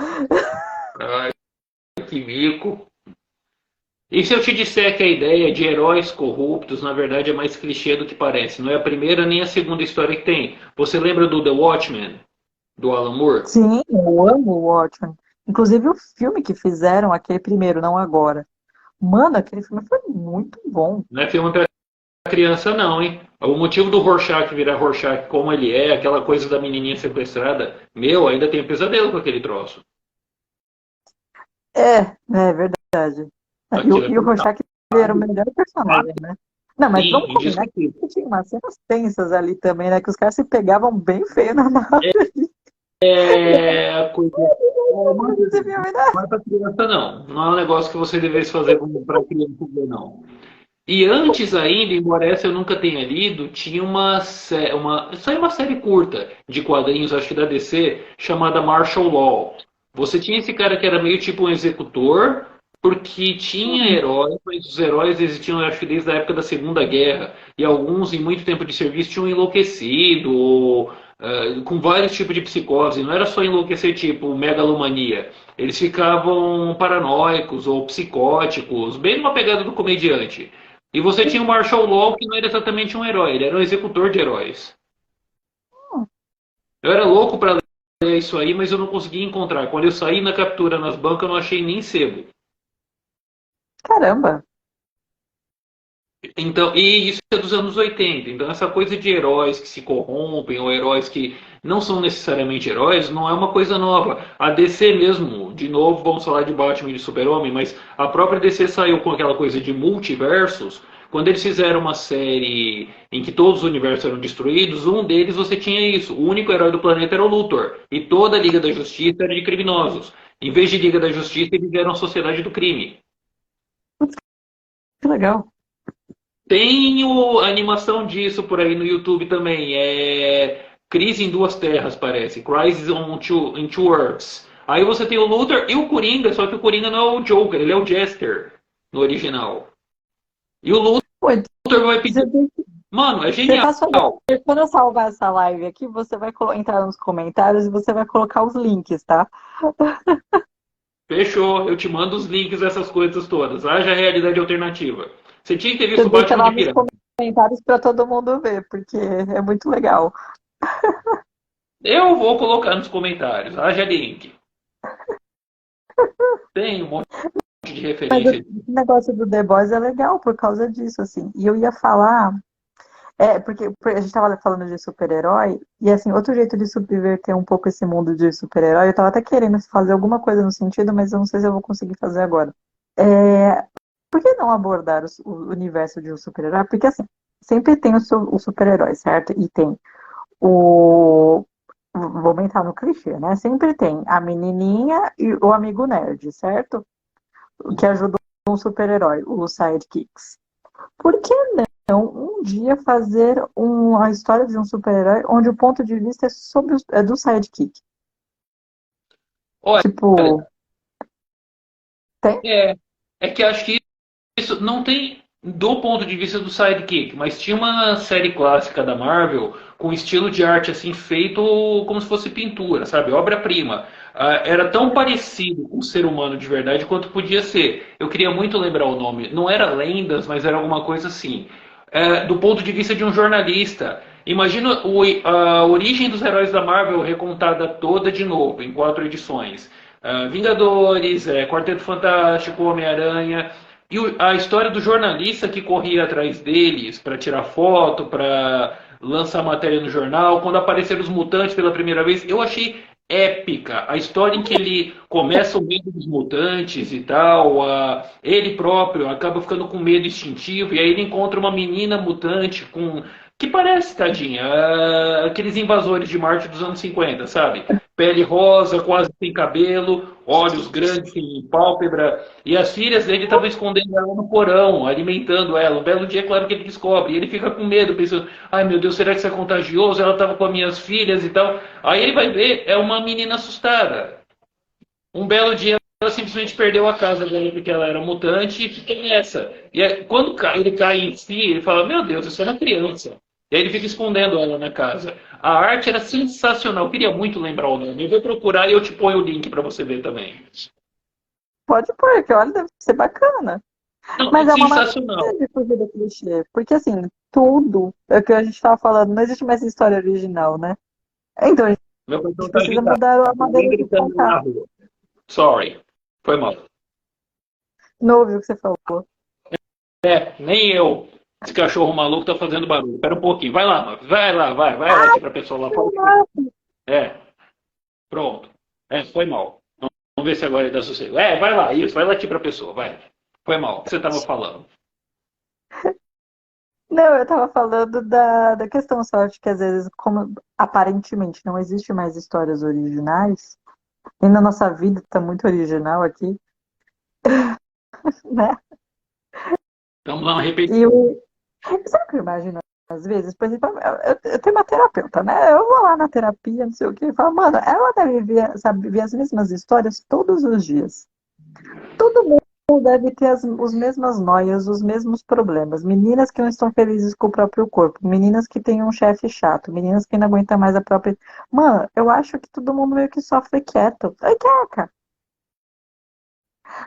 Ai, que mico. E se eu te disser que a ideia de heróis corruptos, na verdade, é mais clichê do que parece? Não é a primeira nem a segunda história que tem. Você lembra do The Watchmen, do Alan Moore? Sim, eu amo o Watchmen. Inclusive o filme que fizeram, aquele primeiro, não agora. Mano, aquele filme foi muito bom. Não é filme para criança não, hein? O motivo do Rorschach virar Rorschach como ele é, aquela coisa da menininha sequestrada, meu, ainda tenho pesadelo com aquele troço. É verdade. Aquilo é E o Rorschach ele era o pesado. melhor personagem, né? Não, mas Sim, vamos combinar indiscutível. que tinha umas cenas tensas ali também, né? Que os caras se pegavam bem feio na nave. É a coisa. Esse filme, né? Não é para criança, não. Não é um negócio que você devesse fazer para criança ver, não. E antes ainda, embora essa eu nunca tenha lido, tinha saiu uma série curta de quadrinhos, acho que da DC, chamada Martial Law. Você tinha esse cara que era meio tipo um executor, porque tinha heróis, mas os heróis existiam, acho que desde a época da Segunda Guerra, e alguns em muito tempo de serviço tinham enlouquecido, ou com vários tipos de psicose. Não era só enlouquecer tipo megalomania. Eles ficavam paranoicos ou psicóticos, bem numa pegada do comediante. E você tinha o Marshall Law, que não era exatamente um herói, ele era um executor de heróis. Eu era louco pra ler isso aí, mas eu não conseguia encontrar. Quando eu saí na captura nas bancas, eu não achei nem sebo. Caramba! Então, e isso é dos anos 80. Então, essa coisa de heróis que se corrompem ou heróis que não são necessariamente heróis não é uma coisa nova. A DC mesmo, de novo, vamos falar de Batman e de Super-Homem, mas a própria DC saiu com aquela coisa de multiversos. Quando eles fizeram uma série em que todos os universos eram destruídos, um deles você tinha isso. O único herói do planeta era o Luthor. E toda a Liga da Justiça era de criminosos. Em vez de Liga da Justiça, eles eram a Sociedade do Crime. Que legal. Tem a animação disso por aí no YouTube também. É Crise em Duas Terras, parece. Crisis in Two Earths. Aí você tem o Luthor e o Coringa, só que o Coringa não é o Joker, ele é o Jester no original. E o Pô, Luthor vai pedir. você, Mano, é você genial. tá só... Quando eu salvar essa live aqui, você vai entrar nos comentários e você vai colocar os links, tá? Fechou, eu te mando os links dessas coisas todas. Haja realidade alternativa. Você tinha que ter Você visto o deixa Batman lá de nos pirata. comentários para todo mundo ver, porque é muito legal. Eu vou colocar nos comentários. Haja link. Tem um monte de Mas referência. esse negócio do The Boys é legal por causa disso, assim. E eu ia falar, porque a gente tava falando de super-herói, e assim, outro jeito de subverter um pouco esse mundo de super-herói, eu tava até querendo fazer alguma coisa no sentido, mas eu não sei se eu vou conseguir fazer agora. É, por que não abordar o universo de um super-herói? Porque assim, sempre tem o super-herói, certo? E tem o. Vou entrar no clichê, né? Sempre tem a menininha e o amigo nerd, certo? Que ajuda um super-herói, os sidekicks. Por que não um dia fazer a história de um super-herói onde o ponto de vista é do sidekick? Olha, Tipo, tem? é que acho que isso não tem do ponto de vista do sidekick, mas tinha uma série clássica da Marvel com estilo de arte assim feito como se fosse pintura, sabe? Obra-prima. Era tão parecido com o ser humano de verdade quanto podia ser. Eu queria muito lembrar o nome. Não era Lendas, mas era alguma coisa assim. Do ponto de vista de um jornalista. Imagina a origem dos heróis da Marvel recontada toda de novo, em 4 edições. Vingadores, Quarteto Fantástico, Homem-Aranha. E a história do jornalista que corria atrás deles para tirar foto, para lançar matéria no jornal, quando apareceram os mutantes pela primeira vez, eu achei épica. A história em que ele começa o medo dos mutantes e tal, ele próprio acaba ficando com medo instintivo, e aí ele encontra uma menina mutante com. Que parece, tadinha, aqueles invasores de Marte dos anos 50, sabe? Pele rosa, quase sem cabelo, olhos grandes, sem pálpebra. E as filhas dele estavam escondendo ela no porão, alimentando ela. Um belo dia, claro que ele descobre. E ele fica com medo, pensando: ai meu Deus, será que isso é contagioso? Ela estava com as minhas filhas e tal. Aí ele vai ver, é uma menina assustada. Um belo dia, ela simplesmente perdeu a casa dela porque ela era mutante e fica nessa. E aí, quando ele cai em si, ele fala: meu Deus, isso é uma criança. E aí ele fica escondendo ela na casa. A arte era sensacional. Eu queria muito lembrar o nome. Eu vou procurar e eu te ponho o link para você ver também. Pode pôr, que olha, deve ser bacana. Não, é Mas é uma sensacional. maneira de fugir do clichê. Porque assim, tudo, é o que a gente estava falando, não existe mais história original, né? Então a Meu cartão gente tá precisa gritando. mudar a Alguém maneira de gritando contar. na rua. Sorry. Foi mal. Não ouviu o que você falou. Nem eu. Esse cachorro maluco tá fazendo barulho. Espera um pouquinho. Vai lá, mano. Vai lá, vai lá aqui pra pessoa lá fora. É, pronto. Foi mal. Vamos ver se agora ele dá sossego. Vai lá, isso. Vai latir pra pessoa, vai. Foi mal. O que você tava falando? Não, eu tava falando da questão só de que às vezes, como aparentemente não existe mais histórias originais, e na nossa vida tá muito original aqui, né? Vamos dar uma E repetição. o. Sabe o que eu imagino às vezes? Por exemplo, eu tenho uma terapeuta, né? Eu vou lá na terapia, não sei o quê, e falo, mano, ela deve ver, sabe, ver as mesmas histórias todos os dias. Todo mundo deve ter as mesmas noias, os mesmos problemas. Meninas que não estão felizes com o próprio corpo, meninas que têm um chefe chato, meninas que não aguentam mais a própria. Mano, eu acho que todo mundo meio que sofre quieto. Ai, quieta.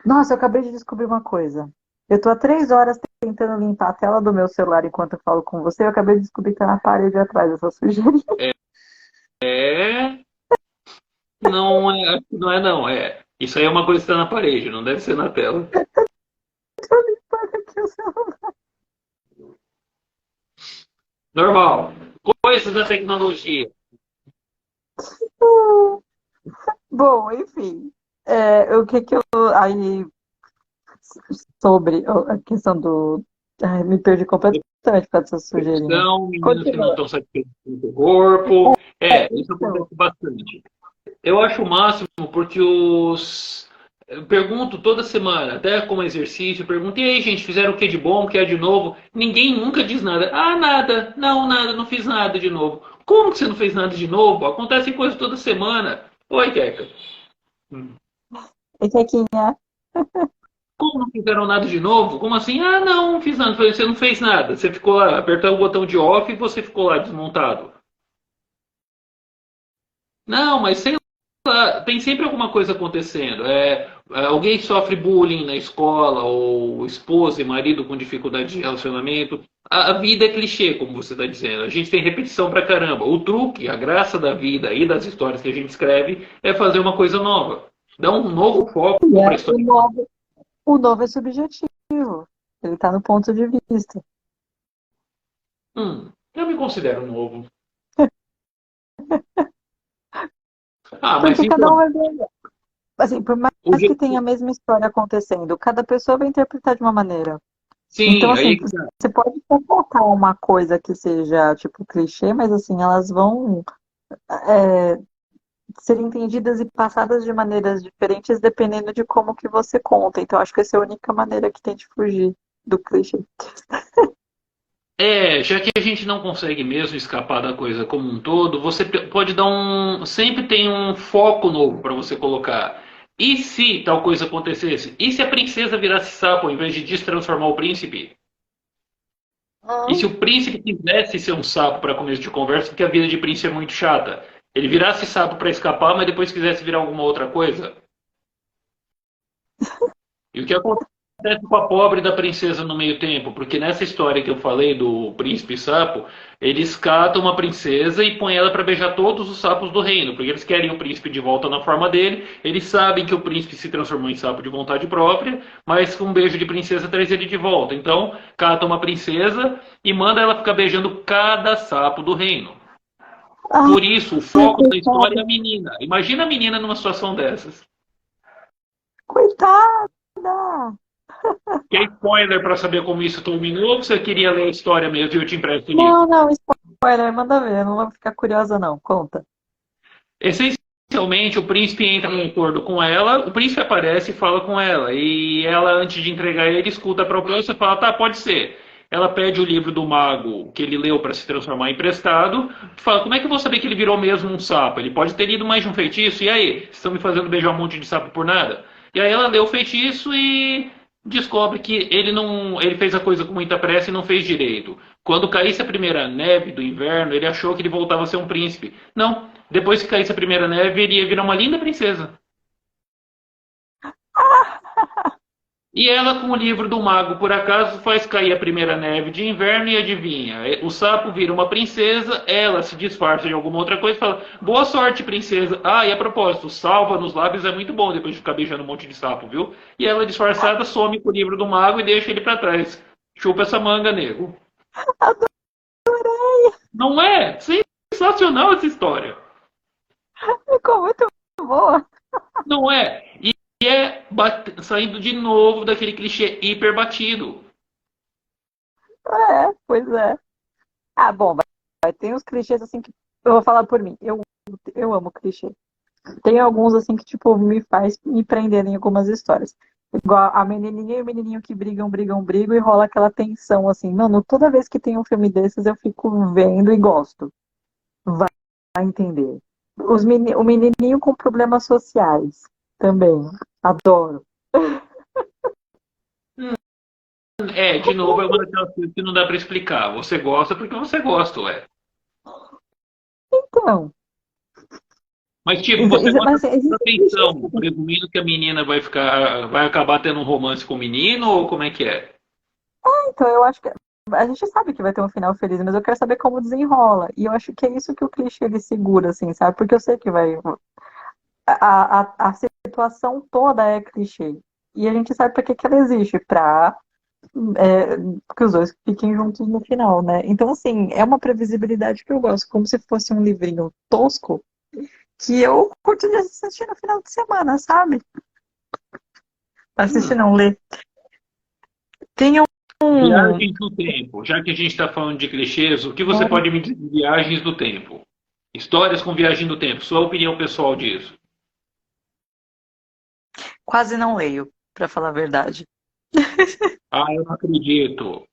Nossa, eu acabei de descobrir uma coisa. Eu tô há 3 horas tentando limpar a tela do meu celular enquanto eu falo com você. Eu acabei de descobrir que tá na parede atrás essa sujeirinha. É. Não é, acho que não é não. É. Isso aí é uma coisa que está na parede, não deve ser na tela. Tô limpando aqui o celular. Normal. Coisas da tecnologia. Bom, enfim. O que que eu. Aí, sobre a questão do. Ai, me perdi completamente por causa dessa sujeirinha. São meninos que não Continua. estão satisfeitos com o seu corpo. É, isso Então, acontece bastante. Eu acho o máximo porque os. Eu pergunto toda semana, até como exercício, eu pergunto, e aí, gente, fizeram o que de bom, o que é de novo? Ninguém nunca diz nada. Ah, nada, não, nada, não fiz nada de novo. Como que você não fez nada de novo? Acontecem coisas toda semana. Oi, Teca. e Kequinha, Como não fizeram nada de novo? Como assim? Ah, não, não fiz nada. Você não fez nada. Você ficou lá, apertou o botão de off e você ficou lá desmontado. Não, mas sei lá, tem sempre alguma coisa acontecendo. Alguém sofre bullying na escola, ou esposa e marido com dificuldade de relacionamento. A vida é clichê, como você está dizendo. A gente tem repetição pra caramba. O truque, a graça da vida e das histórias que a gente escreve é fazer uma coisa nova. Dar um novo foco para a o história. novo, o novo é subjetivo. Ele tá no ponto de vista. Eu me considero novo. Ah, mas Porque cada então, um vai ver. Assim, por mais o que jeito. tenha a mesma história acontecendo, cada pessoa vai interpretar de uma maneira. Então, Sim, aí assim, é que tá. você pode até colocar uma coisa que seja, tipo, clichê, mas, assim, elas vão é, ser entendidas e passadas de maneiras diferentes dependendo de como que você conta. Então, acho que essa é a única maneira que tem de fugir do clichê. Já que a gente não consegue mesmo escapar da coisa como um todo, você pode dar um. Sempre tem um foco novo para você colocar. E se tal coisa acontecesse? E se a princesa virasse sapo ao invés de destransformar o príncipe? E se o príncipe quisesse ser um sapo para começo de conversa, porque a vida de príncipe é muito chata? Ele virasse sapo para escapar, mas depois quisesse virar alguma outra coisa? E o que acontece com a pobre da princesa no meio tempo? Porque nessa história que eu falei do príncipe sapo, eles catam uma princesa e põem ela para beijar todos os sapos do reino, porque eles querem o príncipe de volta na forma dele. Eles sabem que o príncipe se transformou em sapo de vontade própria, mas com um beijo de princesa traz ele de volta. Então, cata uma princesa e manda ela ficar beijando cada sapo do reino. Ai, Por isso, o foco da história é coitada. a menina. Imagina a menina numa situação dessas. Coitada! Quer spoiler para saber como isso terminou ou você queria ler a história mesmo e eu te empresto o livro? Não, não, spoiler, manda ver. Eu não vou ficar curiosa, não. Conta. Essencialmente, o príncipe entra em acordo com ela, o príncipe aparece e fala com ela, e ela, antes de entregar ele, escuta a proposta e fala: tá, pode ser. Ela pede o livro do mago que ele leu para se transformar em emprestado, fala: como é que eu vou saber que ele virou mesmo um sapo? Ele pode ter lido mais de um feitiço, e aí? Vocês estão me fazendo beijar um monte de sapo por nada? E aí ela lê o feitiço e descobre que ele fez a coisa com muita pressa e não fez direito. Quando caísse a primeira neve do inverno, ele achou que ele voltava a ser um príncipe. Não, depois que caísse a primeira neve, ele ia virar uma linda princesa. E ela, com o livro do mago, por acaso, faz cair a primeira neve de inverno e adivinha? O sapo vira uma princesa, ela se disfarça de alguma outra coisa e fala: boa sorte, princesa. Ah, e a propósito, salva nos lábios é muito bom depois de ficar beijando um monte de sapo, viu? E ela, disfarçada, some com o livro do mago e deixa ele pra trás. Chupa essa manga, nego. Não é? Sensacional essa história. Ficou muito boa. Não é? E é saindo de novo daquele clichê hiper batido. Pois é. Ah, bom, vai ter uns clichês assim que eu vou falar por mim. Eu amo clichê. Tem alguns assim que, tipo, me faz me prender em algumas histórias. Igual a menininha e o menininho que brigam e rola aquela tensão assim. Mano, toda vez que tem um filme desses eu fico vendo e gosto. Vai entender. O menininho com problemas sociais também. Adoro. De novo, é uma daquelas coisas que não dá pra explicar. Você gosta porque você gosta, ué. Então, Mas, tipo, você gosta Mas da existem clichês atenção, também. presumindo que a menina vai acabar tendo um romance com o menino, ou como é que é? Então, eu acho que a gente sabe que vai ter um final feliz, mas eu quero saber como desenrola. E eu acho que é isso que o clichê ele segura, assim, sabe? Porque eu sei que vai. A situação toda é clichê. E a gente sabe pra que ela existe, pra que os dois fiquem juntos no final, né? Então, assim, é uma previsibilidade que eu gosto, como se fosse um livrinho tosco que eu curto de assistir no final de semana, sabe? Assistir Hum, não, ler. Tem um. Viagens no tempo. Já que a gente está falando de clichês, o que você pode me dizer de viagens do tempo? Histórias com viagem do tempo. Sua opinião pessoal disso. Quase não leio, pra falar a verdade. Ah, eu não acredito.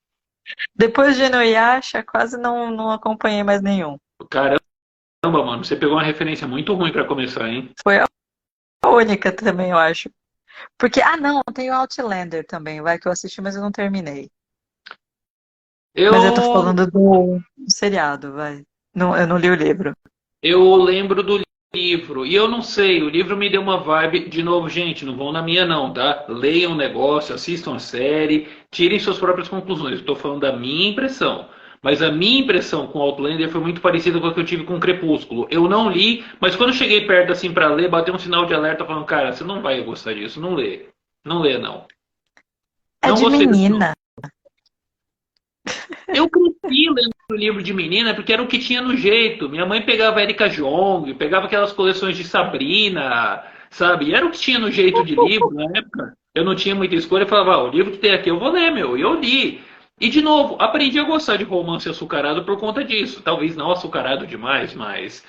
Depois de Inuyasha, quase não acompanhei mais nenhum. Caramba, mano, você pegou uma referência muito ruim para começar, hein? Foi a única também, eu acho. Porque, não, tem o Outlander também, vai, que eu assisti, mas eu não terminei. Mas eu tô Eu, falando do seriado, vai. Não, eu não li o livro. eu lembro do livro, e eu não sei, o livro me deu uma vibe, de novo, gente, não vão na minha não, tá? Leiam o negócio, assistam a série, tirem suas próprias conclusões. Estou falando da minha impressão. Mas a minha impressão com Outlander foi muito parecida com a que eu tive com Crepúsculo. Eu não li, mas quando eu cheguei perto assim para ler, bateu um sinal de alerta falando, cara, você não vai gostar disso, não lê. Não lê, não. É Não de gostei desse não. menina. Eu cresci lendo o livro de menina porque era o que tinha no jeito. Minha mãe pegava Erika Jong, pegava aquelas coleções de Sabrina, sabe? E era o que tinha no jeito de livro na época. Eu não tinha muita escolha, eu falava, o livro que tem aqui eu vou ler, meu. E eu li. E de novo, aprendi a gostar de romance açucarado por conta disso. Talvez não açucarado demais, mas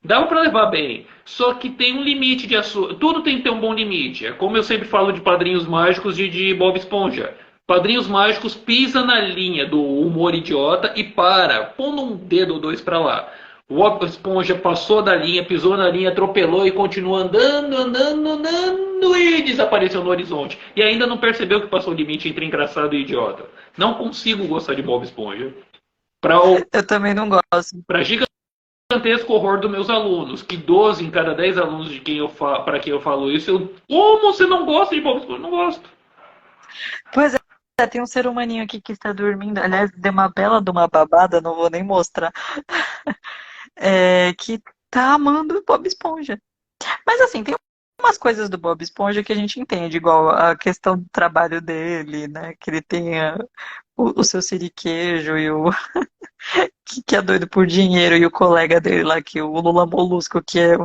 dá pra levar bem. Só que tem um limite de açúcar. Tudo tem que ter um bom limite. É como eu sempre falo de Padrinhos Mágicos e de Bob Esponja. Padrinhos Mágicos pisa na linha do humor idiota e para, pondo um dedo ou dois pra lá. O Bob Esponja passou da linha, pisou na linha, atropelou e continua andando, andando, andando e desapareceu no horizonte. E ainda não percebeu que passou o limite entre engraçado e idiota. Não consigo gostar de Bob Esponja. Eu também não gosto. Para gigantesco horror dos meus alunos, que 12 em cada 10 alunos de para quem eu falo isso, como você não gosta de Bob Esponja? Não gosto. Pois é, tem um ser humaninho aqui que está dormindo. Aliás, deu uma bela de uma babada, não vou nem mostrar. Que tá amando Bob Esponja. Mas assim, tem umas coisas do Bob Esponja que a gente entende, igual a questão do trabalho dele, né? Que ele tenha o seu siriquejo e o que é doido por dinheiro, e o colega dele lá, que o Lula Molusco, que é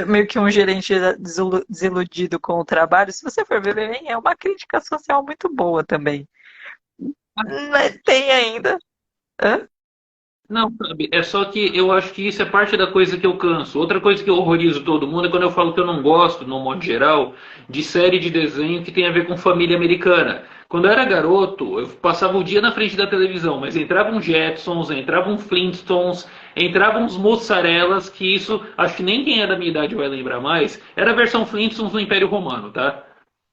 meio que um gerente desiludido com o trabalho. Se você for ver bem, é uma crítica social muito boa também. Mas tem ainda. Hã? Não, sabe, é só que eu acho que isso é parte da coisa que eu canso. Outra coisa que eu horrorizo todo mundo é quando eu falo que eu não gosto, no modo geral, de série de desenho que tem a ver com família americana. Quando eu era garoto, eu passava o dia na frente da televisão, mas entravam Jetsons, entravam Flintstones, entravam os Mozzarellas, que isso, acho que nem quem é da minha idade vai lembrar mais, era a versão Flintstones do Império Romano, tá?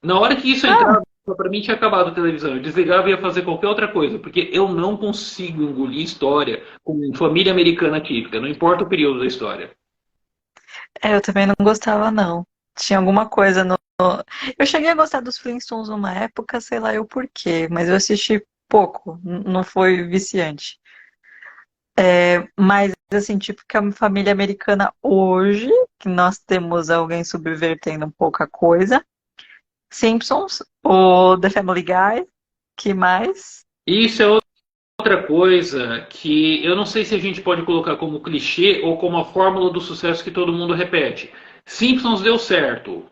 Na hora que isso Ah, entrava, pra mim tinha acabado a televisão. Eu desligava e ia fazer qualquer outra coisa, porque eu não consigo engolir história com família americana típica, não importa o período da história. eu também não gostava, não. Tinha alguma coisa no. Eu cheguei a gostar dos Flintstones numa época, sei lá eu por quê, mas eu assisti pouco, não foi viciante. Mas, assim, tipo, que a família americana hoje, que nós temos alguém subvertendo um pouco a coisa. Simpsons, o The Family Guy, que mais? Isso é outra coisa que eu não sei se a gente pode colocar como clichê ou como a fórmula do sucesso que todo mundo repete. Simpsons deu certo.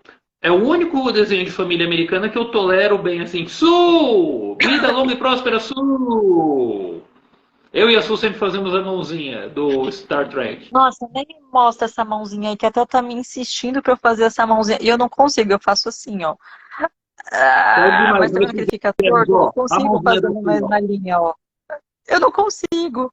É o único desenho de família americana que eu tolero bem assim. Sul! Vida longa e próspera, Sul! Eu e a Sul sempre fazemos a mãozinha do Star Trek. Nossa, nem me mostra essa mãozinha aí, que até tá me insistindo pra eu fazer essa mãozinha. E eu não consigo, eu faço assim, ó. Pode ir mais Mas tá vendo dois que ele fica dedos, torto? Eu não ó. A consigo mãozinha fazer do Sul, ó. na linha, ó. Eu não consigo.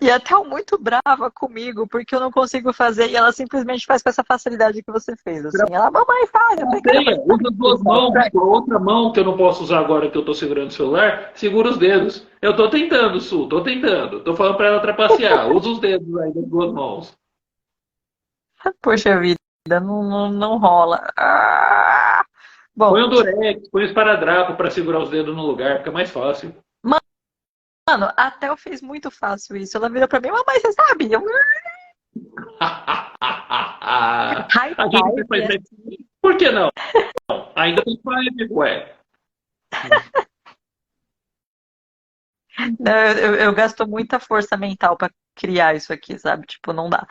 E é até muito brava comigo, porque eu não consigo fazer, e ela simplesmente faz com essa facilidade que você fez, assim. Ela, mamãe, faz, eu quero Tenha, fazer usa as duas Star mãos, Trek. com a outra mão que eu não posso usar agora que eu estou segurando o celular, segura os dedos. Eu estou tentando, Su, estou tentando. Estou falando para ela trapacear. Usa os dedos aí das duas mãos. Poxa vida, não rola. Põe Bom, um durex, põe um esparadrapo para segurar os dedos no lugar, fica mais fácil. mano, a Theo fez muito fácil isso. Ela virou pra mim, mamãe, você sabe? Eu, high A gente five. vai fazer assim. Por que não? Ainda tem five, ué. Não, eu gasto muita força mental pra criar isso aqui, sabe? Tipo, não dá.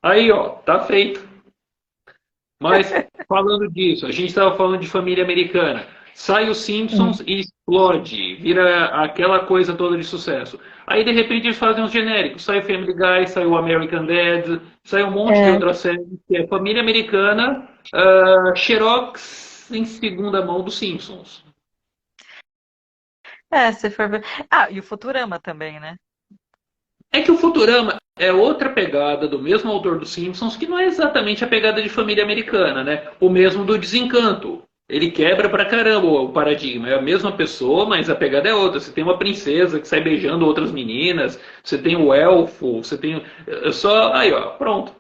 Aí, ó, tá feito. Mas, falando disso, a gente estava falando de família americana. Sai os Hum. Simpsons e explode, vira aquela coisa toda de sucesso. Aí, de repente, eles fazem os genéricos. Sai o Family Guy, sai o American Dad, sai um monte de É, outras séries, que é família americana, xerox em segunda mão dos Simpsons. se for ver. E o Futurama também, né? É que o Futurama é outra pegada do mesmo autor dos Simpsons, que não é exatamente a pegada de família americana, né? O mesmo do Desencanto. Ele quebra pra caramba o paradigma. É a mesma pessoa, mas a pegada é outra. Você tem uma princesa que sai beijando outras meninas, você tem o elfo, você tem. Só. Aí, ó, pronto.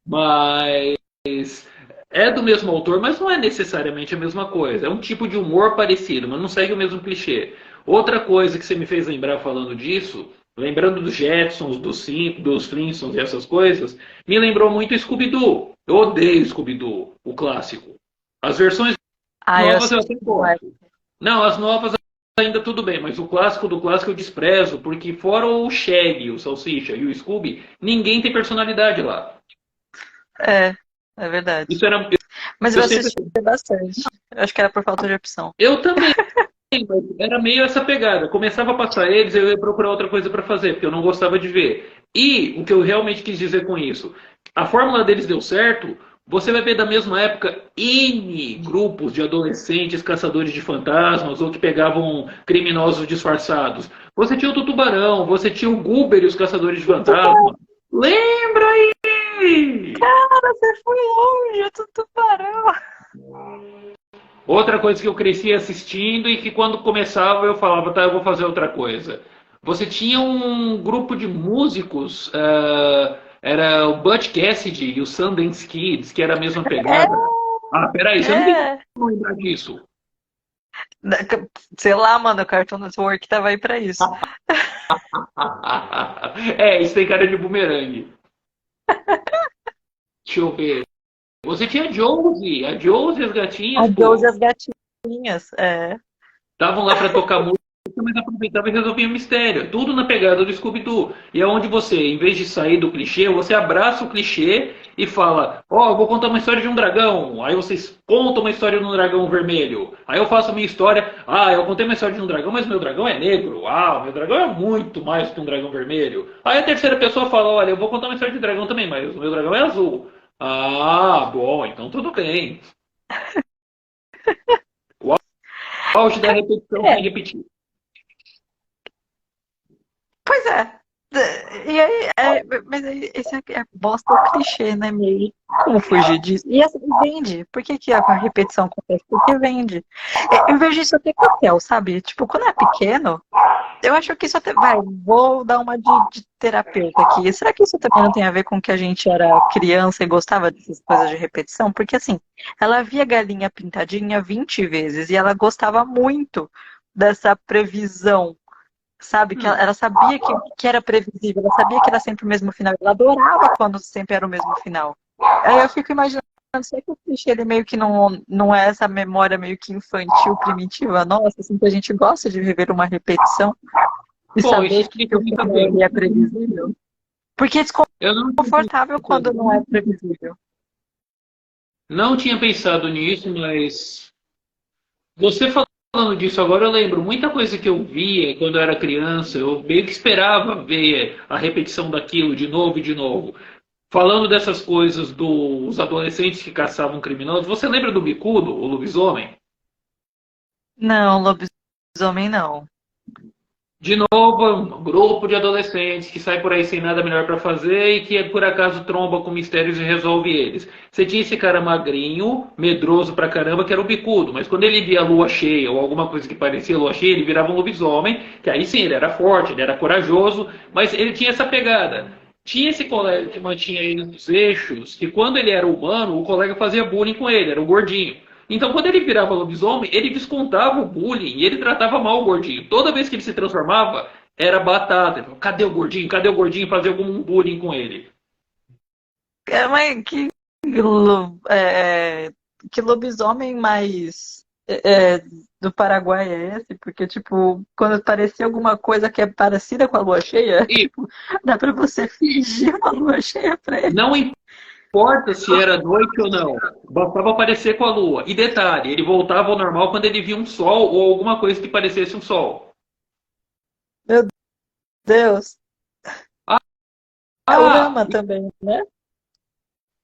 Mas. É do mesmo autor, mas não é necessariamente a mesma coisa. É um tipo de humor parecido, mas não segue o mesmo clichê. Outra coisa que você me fez lembrar falando disso, lembrando dos Jetsons, dos Flintstones e essas coisas, me lembrou muito Scooby-Doo. Eu odeio Scooby-Doo, o clássico. As versões Eu novas eu assisti até no Web. gosto. Não, as novas ainda tudo bem, mas o clássico do clássico eu desprezo, porque fora o Shaggy, o Salsicha e o Scooby, ninguém tem personalidade lá. É verdade. Isso era. Mas eu Eu sempre. assisti bastante. Eu acho que era por falta de opção. Eu também. Mas era meio essa pegada. Começava a passar eles, eu ia procurar outra coisa para fazer, porque eu não gostava de ver. E o que eu realmente quis dizer com isso, a fórmula deles deu certo. Você vai ver da mesma época N grupos de adolescentes caçadores de fantasmas ou que pegavam criminosos disfarçados. Você tinha o Tubarão, você tinha o Goober e os caçadores de fantasmas. Lembra aí? Cara, você foi longe, é tubarão. Outra coisa que eu cresci assistindo e que quando começava eu falava, tá, eu vou fazer outra coisa. Você tinha um grupo de músicos, era o Butch Cassidy e o Sundance Kids, que era a mesma pegada. Ah, peraí, você não tem É. como lembrar disso. Sei lá, mano, o Cartoon Network tava aí pra isso. Isso tem cara de bumerangue. Deixa eu ver. Você tinha a Josie e as A gatinhas, Josie e pô. as gatinhas. É. Estavam lá para tocar música, mas aproveitava e resolvia o mistério. Tudo na pegada do Scooby-Doo. E é onde você, em vez de sair do clichê, você abraça o clichê e fala: Ó, eu vou contar uma história de um dragão. Aí vocês contam uma história de um dragão vermelho. Aí eu faço a minha história. Ah, eu contei uma história de um dragão, mas meu dragão é negro. Ah, o meu dragão é muito mais que um dragão vermelho. Aí a terceira pessoa fala: Olha, eu vou contar uma história de dragão também, mas o meu dragão é azul. Ah, bom, então tudo bem. O auge da repetição É, sem repetir. pois é. E aí, mas aí, esse é bosta o clichê, né, meio? Como fugir disso? E assim, vende. Por que que a repetição acontece? Porque vende. Eu vejo isso até com o Theo, sabe? Tipo, quando é pequeno, eu acho que isso até. Vai, vou dar uma de terapeuta aqui. Será que isso também não tem a ver com que a gente era criança e gostava dessas coisas de repetição? Porque assim, ela via Galinha Pintadinha 20 vezes e ela gostava muito dessa previsão. Sabe? Que ela sabia que era previsível, ela sabia que era sempre o mesmo final. Ela adorava quando sempre era o mesmo final. Aí eu fico imaginando, será que o clichê ele meio que não é essa memória meio que infantil, primitiva nossa, assim, que a gente gosta de viver uma repetição e Bom, isso saber que explica o muita final coisa. ele é previsível? Porque é Eu desconfortável quando não é previsível. não tinha pensado nisso, mas você falando disso agora, eu lembro muita coisa que eu via quando eu era criança. Eu meio que esperava ver a repetição daquilo de novo e de novo. Falando dessas coisas dos adolescentes que caçavam criminosos, você lembra do Bicudo, o lobisomem? Não, lobisomem não. De novo, um grupo de adolescentes que sai por aí sem nada melhor para fazer e que por acaso tromba com mistérios e resolve eles. Você tinha esse cara magrinho, medroso pra caramba, que era o bicudo, mas quando ele via a lua cheia ou alguma coisa que parecia lua cheia, ele virava um lobisomem, que aí sim, ele era forte, ele era corajoso, mas ele tinha essa pegada. Tinha esse colega que mantinha ele nos eixos, que quando ele era humano, o colega fazia bullying com ele, era o gordinho. Então, quando ele virava lobisomem, ele descontava o bullying e ele tratava mal o gordinho. Toda vez que ele se transformava, era batata. Ele falava, cadê o gordinho? Cadê o gordinho? Fazia algum bullying com ele. Mas que lobisomem mais do Paraguai é esse? Porque, tipo, quando aparecia alguma coisa que é parecida com a lua cheia, E tipo, dá pra você fingir uma lua cheia pra ele. não importa se era noite ou não, bastava aparecer com a lua. E detalhe, ele voltava ao normal quando ele via um sol ou alguma coisa que parecesse um sol. Meu Deus. É o Ah, Rama também, né?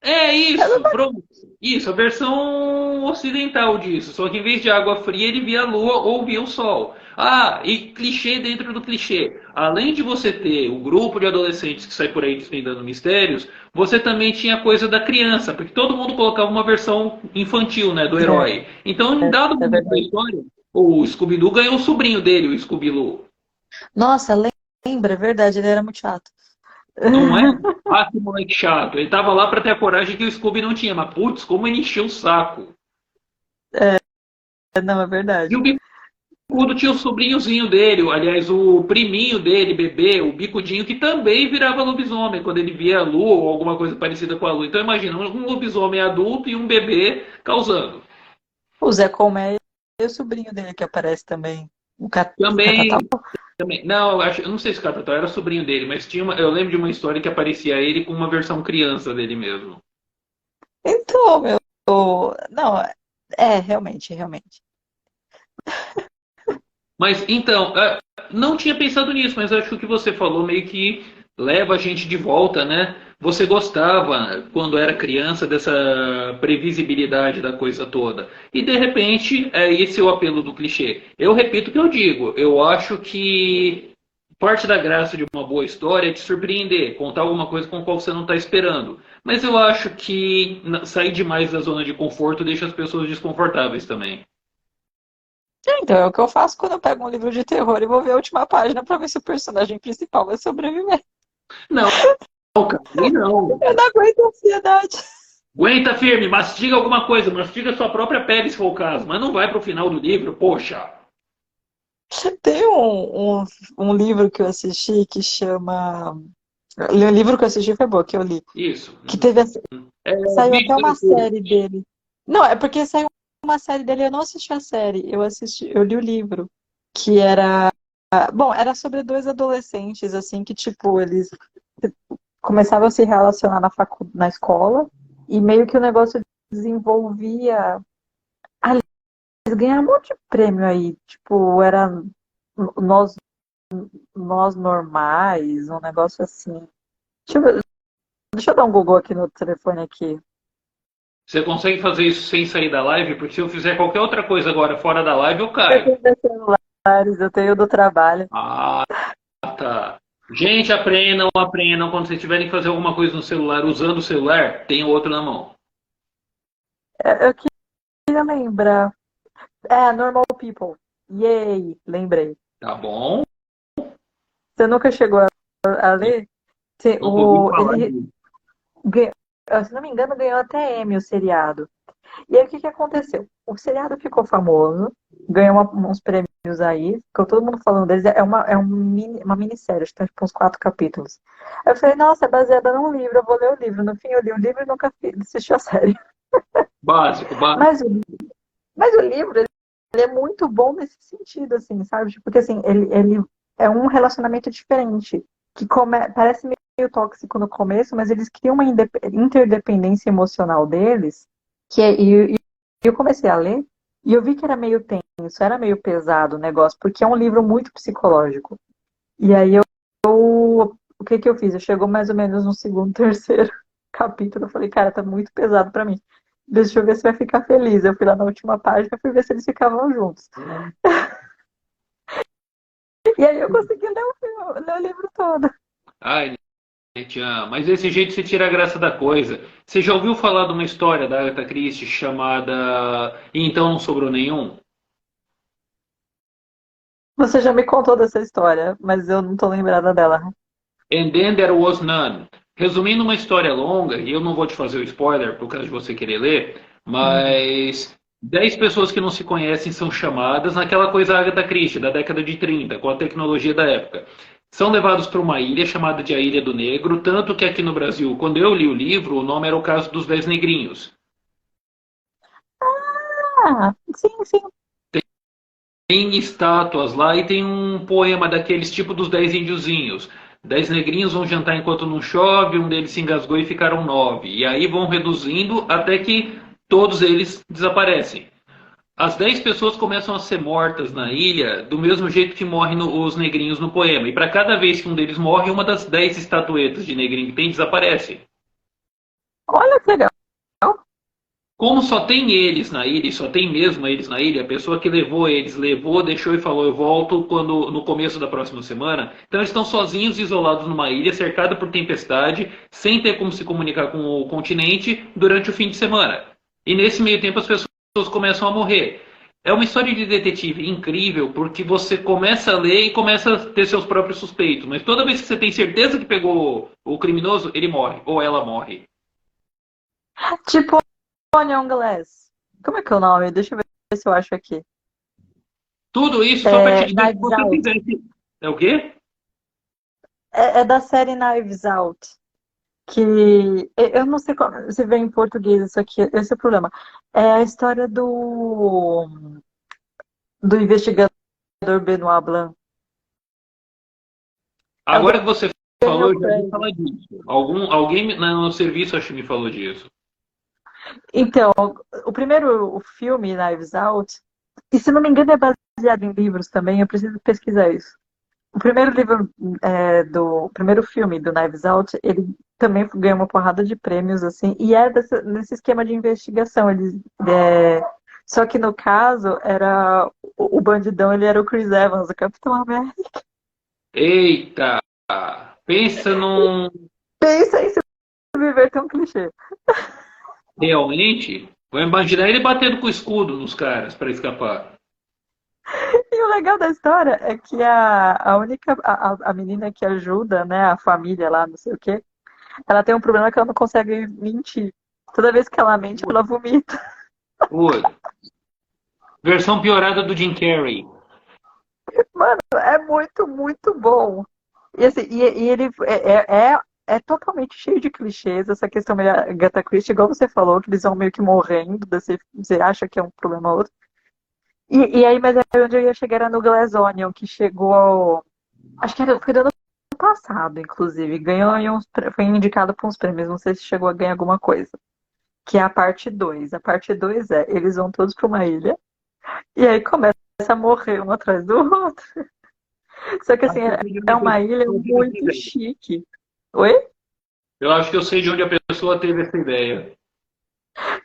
é É isso, pronto. Isso, a versão ocidental disso. Só que em vez de água fria, ele via a lua ou via o sol. Ah, e clichê dentro do clichê. Além de você ter o grupo de adolescentes que sai por aí desvendando mistérios, você também tinha a coisa da criança, porque todo mundo colocava uma versão infantil, né, do herói. Então, em dado é momento da verdade. história, o Scooby-Doo ganhou o sobrinho dele, o Scooby-Doo. Nossa, lembra, é verdade, ele era muito chato. Não é? Ah, que moleque chato. Ele tava lá pra ter a coragem que o Scooby não tinha, mas putz, como ele encheu o saco. Não, é E verdade. o Bicudo tinha o sobrinhozinho dele, aliás, o priminho dele, bebê, o Bicudinho, que também virava lobisomem quando ele via a lua ou alguma coisa parecida com a lua. Então imagina, um lobisomem adulto e um bebê causando. O Zé Colmeia e o sobrinho dele que aparece também. O Catatal. Também, também. Não, eu não sei se o Catatal era sobrinho dele, mas eu lembro de uma história que aparecia ele com uma versão criança dele mesmo. Então, meu. Não, realmente, realmente. Mas então, não tinha pensado nisso, mas acho que o que você falou meio que leva a gente de volta, né? Você gostava, quando era criança, dessa previsibilidade da coisa toda. E de repente, é esse o apelo do clichê. Eu repito o que eu digo. Eu acho que parte da graça de uma boa história é te surpreender, contar alguma coisa com a qual você não está esperando. Mas eu acho que sair demais da zona de conforto deixa as pessoas desconfortáveis também. Então, é o que eu faço quando eu pego um livro de terror e vou ver a última página pra ver se o personagem principal vai sobreviver. Não, cara, e não. Eu não aguento a ansiedade. Aguenta firme, mastiga alguma coisa, mastiga sua própria pele se for o caso, mas não vai pro final do livro, poxa. Tem um livro que eu assisti que chama. O livro que eu assisti foi bom, que eu li. Isso. Que teve. É Saiu vídeo até do uma YouTube. série dele. Não, é porque saiu uma série dele, eu não assisti a série, eu li o livro, que era, bom, era sobre dois adolescentes, assim, que, tipo, eles começavam a se relacionar na escola, e meio que o negócio desenvolvia, eles ganharam um monte de prêmio aí, tipo, era nós, nós normais, um negócio assim. Deixa eu dar um Google aqui no telefone aqui. Você consegue fazer isso sem sair da live? Porque se eu fizer qualquer outra coisa agora fora da live, eu Eu caio. tenho dois celulares, eu tenho o do trabalho. Ah, tá. Gente, aprendam, aprendam. Quando vocês tiverem que fazer alguma coisa no celular, usando o celular, tenha o outro na mão. Eu queria lembrar. Normal People. Yay, lembrei. Tá bom? Você nunca chegou a ler? Nunca ouvi falar Ele, disso. ganhou, se não me engano, ganhou até Emmy o seriado. E aí o que que aconteceu? O seriado ficou famoso, ganhou uns prêmios aí, ficou todo mundo falando deles. Uma minissérie, acho que tem tipo, uns 4 capítulos. Aí eu falei, nossa, é baseada num livro, eu vou ler o livro. No fim, eu li o livro e nunca assisti a série. Básico, básico. Mas, mas o livro, ele é muito bom nesse sentido, assim, sabe? Tipo, porque assim, ele é um relacionamento diferente, que parece meio tóxico no começo, mas eles criam uma interdependência emocional deles, e eu comecei a ler, e eu vi que era meio tenso, era meio pesado o negócio, porque é um livro muito psicológico. E aí o que que eu fiz? Eu chegou mais ou menos no segundo, terceiro capítulo, eu falei, cara, tá muito pesado pra mim. Deixa eu ver se vai ficar feliz. Eu fui lá na última página e fui ver se eles ficavam juntos. E aí eu consegui ler o livro todo. Ai, gente, mas desse jeito você tira a graça da coisa. Você já ouviu falar de uma história da Agatha Christie chamada E Então Não Sobrou Nenhum? Você já me contou dessa história, mas eu não tô lembrada dela. And then there was none. Resumindo uma história longa, e eu não vou te fazer o spoiler por causa de você querer ler, Uhum. mas 10 pessoas que não se conhecem são chamadas naquela coisa Agatha Christie, da década de 30, com a tecnologia da época. São levados para uma ilha chamada de a Ilha do Negro, tanto que aqui no Brasil, quando eu li o livro, o nome era o caso dos 10 negrinhos. Ah, sim, sim. Tem estátuas lá e tem um poema daqueles tipo dos 10 índiozinhos. 10 negrinhos vão jantar enquanto não chove, um deles se engasgou e ficaram 9. E aí vão reduzindo até que todos eles desaparecem. As 10 pessoas começam a ser mortas na ilha do mesmo jeito que morrem os negrinhos no poema. E para cada vez que um deles morre, uma das 10 estatuetas de negrinho que tem desaparece. Olha que legal. Como só tem eles na ilha, e só tem mesmo eles na ilha, a pessoa que levou eles, levou, deixou e falou, eu volto quando no começo da próxima semana. Então eles estão sozinhos, isolados numa ilha, cercada por tempestade, sem ter como se comunicar com o continente durante o fim de semana. E nesse meio tempo as pessoas começam a morrer. É uma história de detetive incrível, porque você começa a ler e começa a ter seus próprios suspeitos. Mas toda vez que você tem certeza que pegou o criminoso, ele morre, ou ela morre. Tipo Onion Glass. Como é que é o nome? Deixa eu ver se eu acho aqui. Tudo isso só para te É, dizer que Knives você Out. fizesse. É o quê? É da série Knives Out. Que eu não sei se vem em português isso aqui, esse é o problema. É a história do investigador Benoit Blanc. É o Agora que você Daniel falou, eu já ouvi Craig. falar disso. Alguém no serviço acho que me falou disso. Então, o primeiro filme, Knives Out, e se não me engano é baseado em livros também, eu preciso pesquisar isso. O primeiro livro o primeiro filme do Knives Out, ele também ganhou uma porrada de prêmios, assim, e é nesse esquema de investigação. Só que no caso, era o bandidão, ele era o Chris Evans, o Capitão América. Eita! Pensa num. Pensa em se viver tão clichê. Realmente? Vou imaginar ele batendo com o escudo nos caras para escapar. E o legal da história é que a única, a menina que ajuda, né, a família lá, não sei o quê, ela tem um problema que ela não consegue mentir. Toda vez que ela mente, ela vomita. Oi. Versão piorada do Jim Carrey. Mano, é muito, muito bom. E, assim, e ele é totalmente cheio de clichês, essa questão meio Agatha Christie, igual você falou, que eles vão meio que morrendo, você acha que é um problema ou outro. E aí, mas aí onde eu ia chegar era no Glass Onion, que chegou acho que foi do ano passado, inclusive. Ganhou foi indicado para uns prêmios, não sei se chegou a ganhar alguma coisa. Que é a parte 2. A parte 2 eles vão todos para uma ilha, e aí começa a morrer um atrás do outro. Só que assim, Acho que eu sei de onde é a uma pessoa ilha teve essa muito ideia. chique. Oi? Eu acho que eu sei de onde a pessoa teve essa ideia.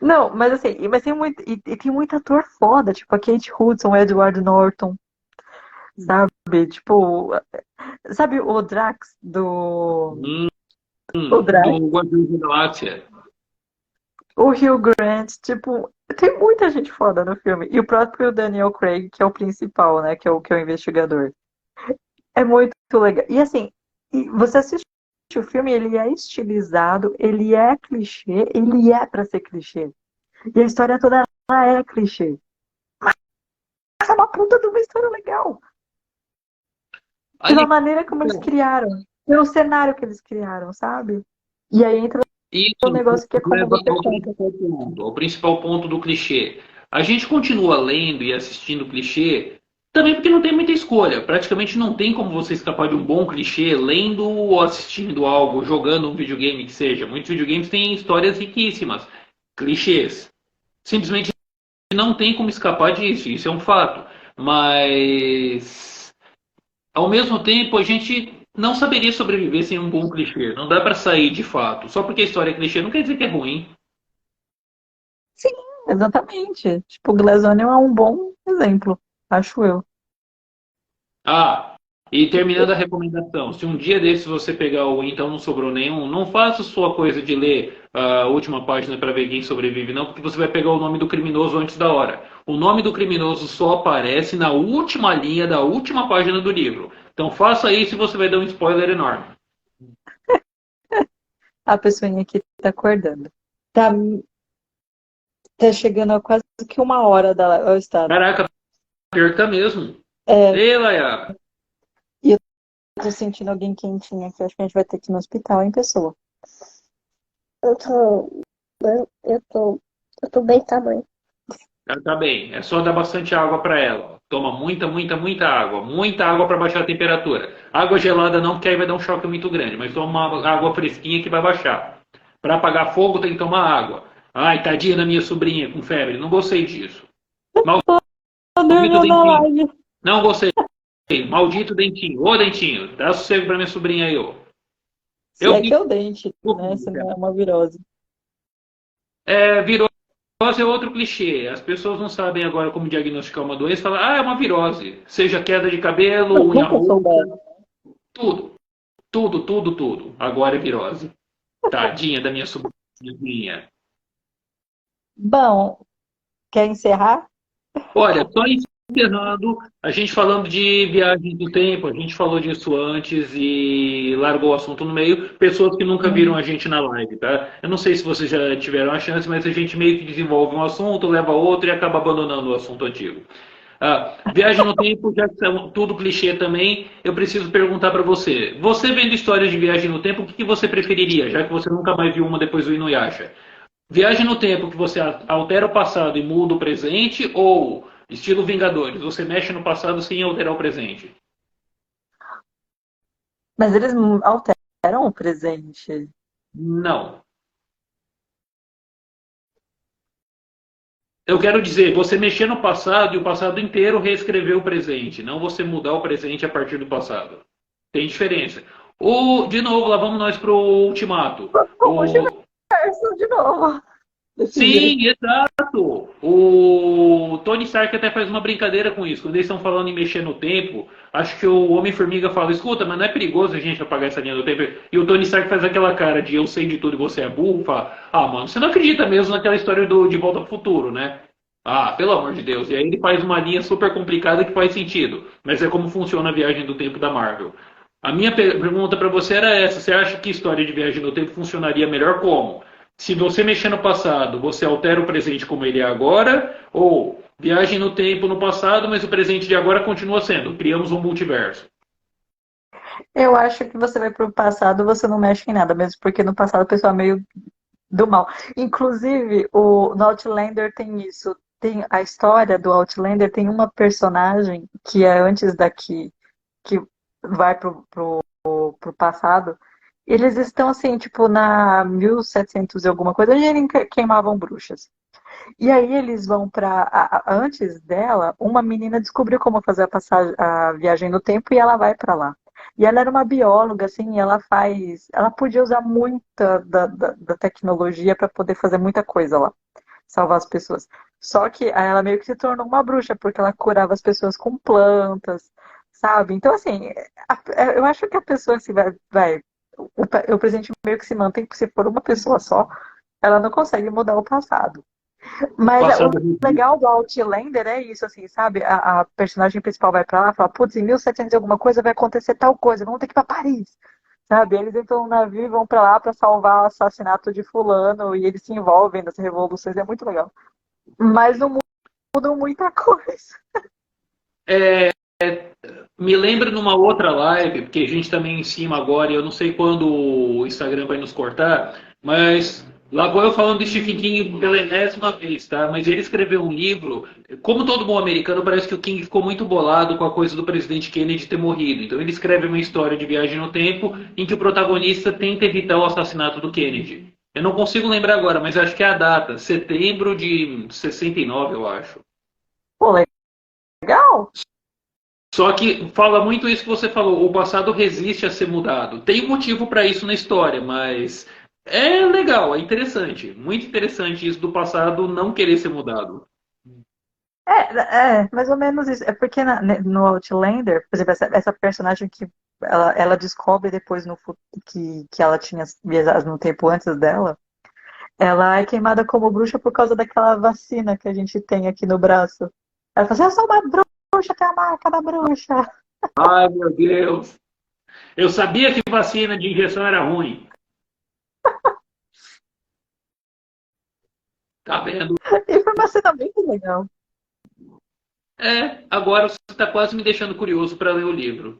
Não, mas assim, mas tem muito, e tem muito ator foda, tipo a Kate Hudson, o Edward Norton, sabe? Tipo, sabe o Drax Hum, o Drax, do Guardiões da Galáxia. o Hugh Grant, tipo, tem muita gente foda no filme. E o próprio Daniel Craig, que é o principal, né? Que é o investigador. É muito legal. E assim, você assiste o filme, ele é estilizado, ele é clichê, ele é pra ser clichê. E a história toda ela é clichê. Mas é uma puta de uma história legal. Pela Ali, maneira como eles criaram. Pelo cenário que eles criaram, sabe? E aí entra o isso negócio que é nos como leva você conta. ao principal ponto do clichê. A gente continua lendo e assistindo clichê também porque não tem muita escolha. Praticamente não tem como você escapar de um bom clichê lendo ou assistindo algo, jogando um videogame que seja. Muitos videogames têm histórias riquíssimas, clichês. Simplesmente não tem como escapar disso, isso é um fato. Mas ao mesmo tempo, a gente não saberia sobreviver sem um bom clichê. Não dá pra sair de fato. Só porque a história é clichê não quer dizer que é ruim. Sim, exatamente. Tipo, o Glass Onion é um bom exemplo, acho eu. Ah, e terminando a recomendação, se um dia desses você pegar o Então Não Sobrou Nenhum, não faça sua coisa de ler a última página para ver quem sobrevive, não, porque você vai pegar o nome do criminoso antes da hora. O nome do criminoso só aparece na última linha da última página do livro. Então faça isso e você vai dar um spoiler enorme. A pessoinha aqui tá acordando. Tá, tá chegando a quase que 1 hora ao estado. Caraca, pior que tá mesmo. É, Ei, Laia. e eu tô sentindo alguém quentinho aqui. Acho que a gente vai ter que ir no hospital, em pessoa. Eu tô. Eu tô bem tamanho. Ela tá bem. É só dar bastante água pra ela. Toma muita, muita, muita água. Muita água pra baixar a temperatura. Água gelada não, porque aí vai dar um choque muito grande. Mas toma uma água fresquinha que vai baixar. Pra apagar fogo tem que tomar água. Ai, tadinha da minha sobrinha com febre. Não gostei disso. Tá Maldito dormindo na dentinho. live. Não gostei. Maldito dentinho. Ô, dentinho. Dá sossego pra minha sobrinha aí, ô. Se Eu é que vi. é o dente, né? Se não é uma virose. Virose é outro clichê. As pessoas não sabem agora como diagnosticar uma doença. Falam, é uma virose. Seja queda de cabelo, unha Nunca roxa, souberam. tudo. Tudo, tudo, tudo. Agora é virose. Tadinha da minha sobrinha. Bom, quer encerrar? Olha, só encerrando, a gente falando de viagem do tempo, a gente falou disso antes e largou o assunto no meio. Pessoas que nunca viram a gente na live, tá? Eu não sei se vocês já tiveram a chance, mas a gente meio que desenvolve um assunto, leva outro e acaba abandonando o assunto antigo. Viagem no tempo, já que são tudo clichê também, eu preciso perguntar para você. Você vendo histórias de viagem no tempo, o que você preferiria, já que você nunca mais viu uma depois do Inuyasha? Viagem no tempo que você altera o passado e muda o presente, ou estilo Vingadores, você mexe no passado sem alterar o presente? Mas eles alteram o presente. Não. Eu quero dizer, você mexer no passado e o passado inteiro reescrever o presente, não você mudar o presente a partir do passado. Tem diferença. Ou, de novo, lá vamos nós pro Ultimato. O multiverso de novo. Desse jeito. Sim, exato. O Tony Stark até faz uma brincadeira com isso. Quando eles estão falando em mexer no tempo, acho que o Homem-Formiga fala: escuta, mas não é perigoso a gente apagar essa linha do tempo? E o Tony Stark faz aquela cara de eu sei de tudo e você é burro. Fala: ah, mano, você não acredita mesmo naquela história do De Volta ao Futuro, né? Ah, pelo amor de Deus. E aí ele faz uma linha super complicada que faz sentido. Mas é como funciona a viagem do tempo da Marvel. A minha pergunta para você era essa: você acha que história de viagem no tempo funcionaria melhor como? Se você mexer no passado, você altera o presente como ele é agora, ou viagem no tempo no passado, mas o presente de agora continua sendo. Criamos um multiverso. Eu acho que você vai pro passado, você não mexe em nada, mesmo porque no passado a pessoa é meio do mal. Inclusive, no Outlander tem isso. Tem a história do Outlander, tem uma personagem que é antes daqui, que vai pro passado. Eles estão assim, tipo, na 1700 e alguma coisa, onde eles queimavam bruxas. E aí eles vão para antes dela, uma menina descobriu como fazer a viagem no tempo e ela vai para lá. E ela era uma bióloga, assim, e ela podia usar muita da tecnologia para poder fazer muita coisa lá, salvar as pessoas. Só que aí ela meio que se tornou uma bruxa, porque ela curava as pessoas com plantas, sabe? Então, assim, eu acho que a pessoa assim, o presente meio que se mantém, se for uma pessoa só, ela não consegue mudar o passado. Mas o Passado. legal do Outlander é isso, assim, sabe? A personagem principal vai pra lá e fala, putz, em 1700 e alguma coisa vai acontecer tal coisa, vamos ter que ir pra Paris, sabe? Eles entram no navio e vão pra lá pra salvar o assassinato de fulano e eles se envolvem nas revoluções, é muito legal. Mas não mudam muita coisa. Me lembra numa outra live, porque a gente também em cima agora, e eu não sei quando o Instagram vai nos cortar, mas lá vou eu falando de Stephen King pela enésima vez, tá? Mas ele escreveu um livro, como todo bom americano, parece que o King ficou muito bolado com a coisa do presidente Kennedy ter morrido. Então ele escreve uma história de viagem no tempo em que o protagonista tenta evitar o assassinato do Kennedy. Eu não consigo lembrar agora, mas acho que é a data, setembro de 69, eu acho. Pô, legal! Só que fala muito isso que você falou, o passado resiste a ser mudado. Tem um motivo para isso na história, mas é legal, é interessante. Muito interessante isso do passado não querer ser mudado. Mais ou menos isso. É porque no Outlander, por exemplo, essa personagem que ela descobre depois que ela tinha viajado no tempo antes dela, ela é queimada como bruxa por causa daquela vacina que a gente tem aqui no braço. Ela fala assim, eu sou uma bruxa, tem a marca da bruxa. Ai, meu Deus. Eu sabia que vacina de injeção era ruim. Tá vendo? E foi uma cena bem legal. Agora você está quase me deixando curioso para ler o livro.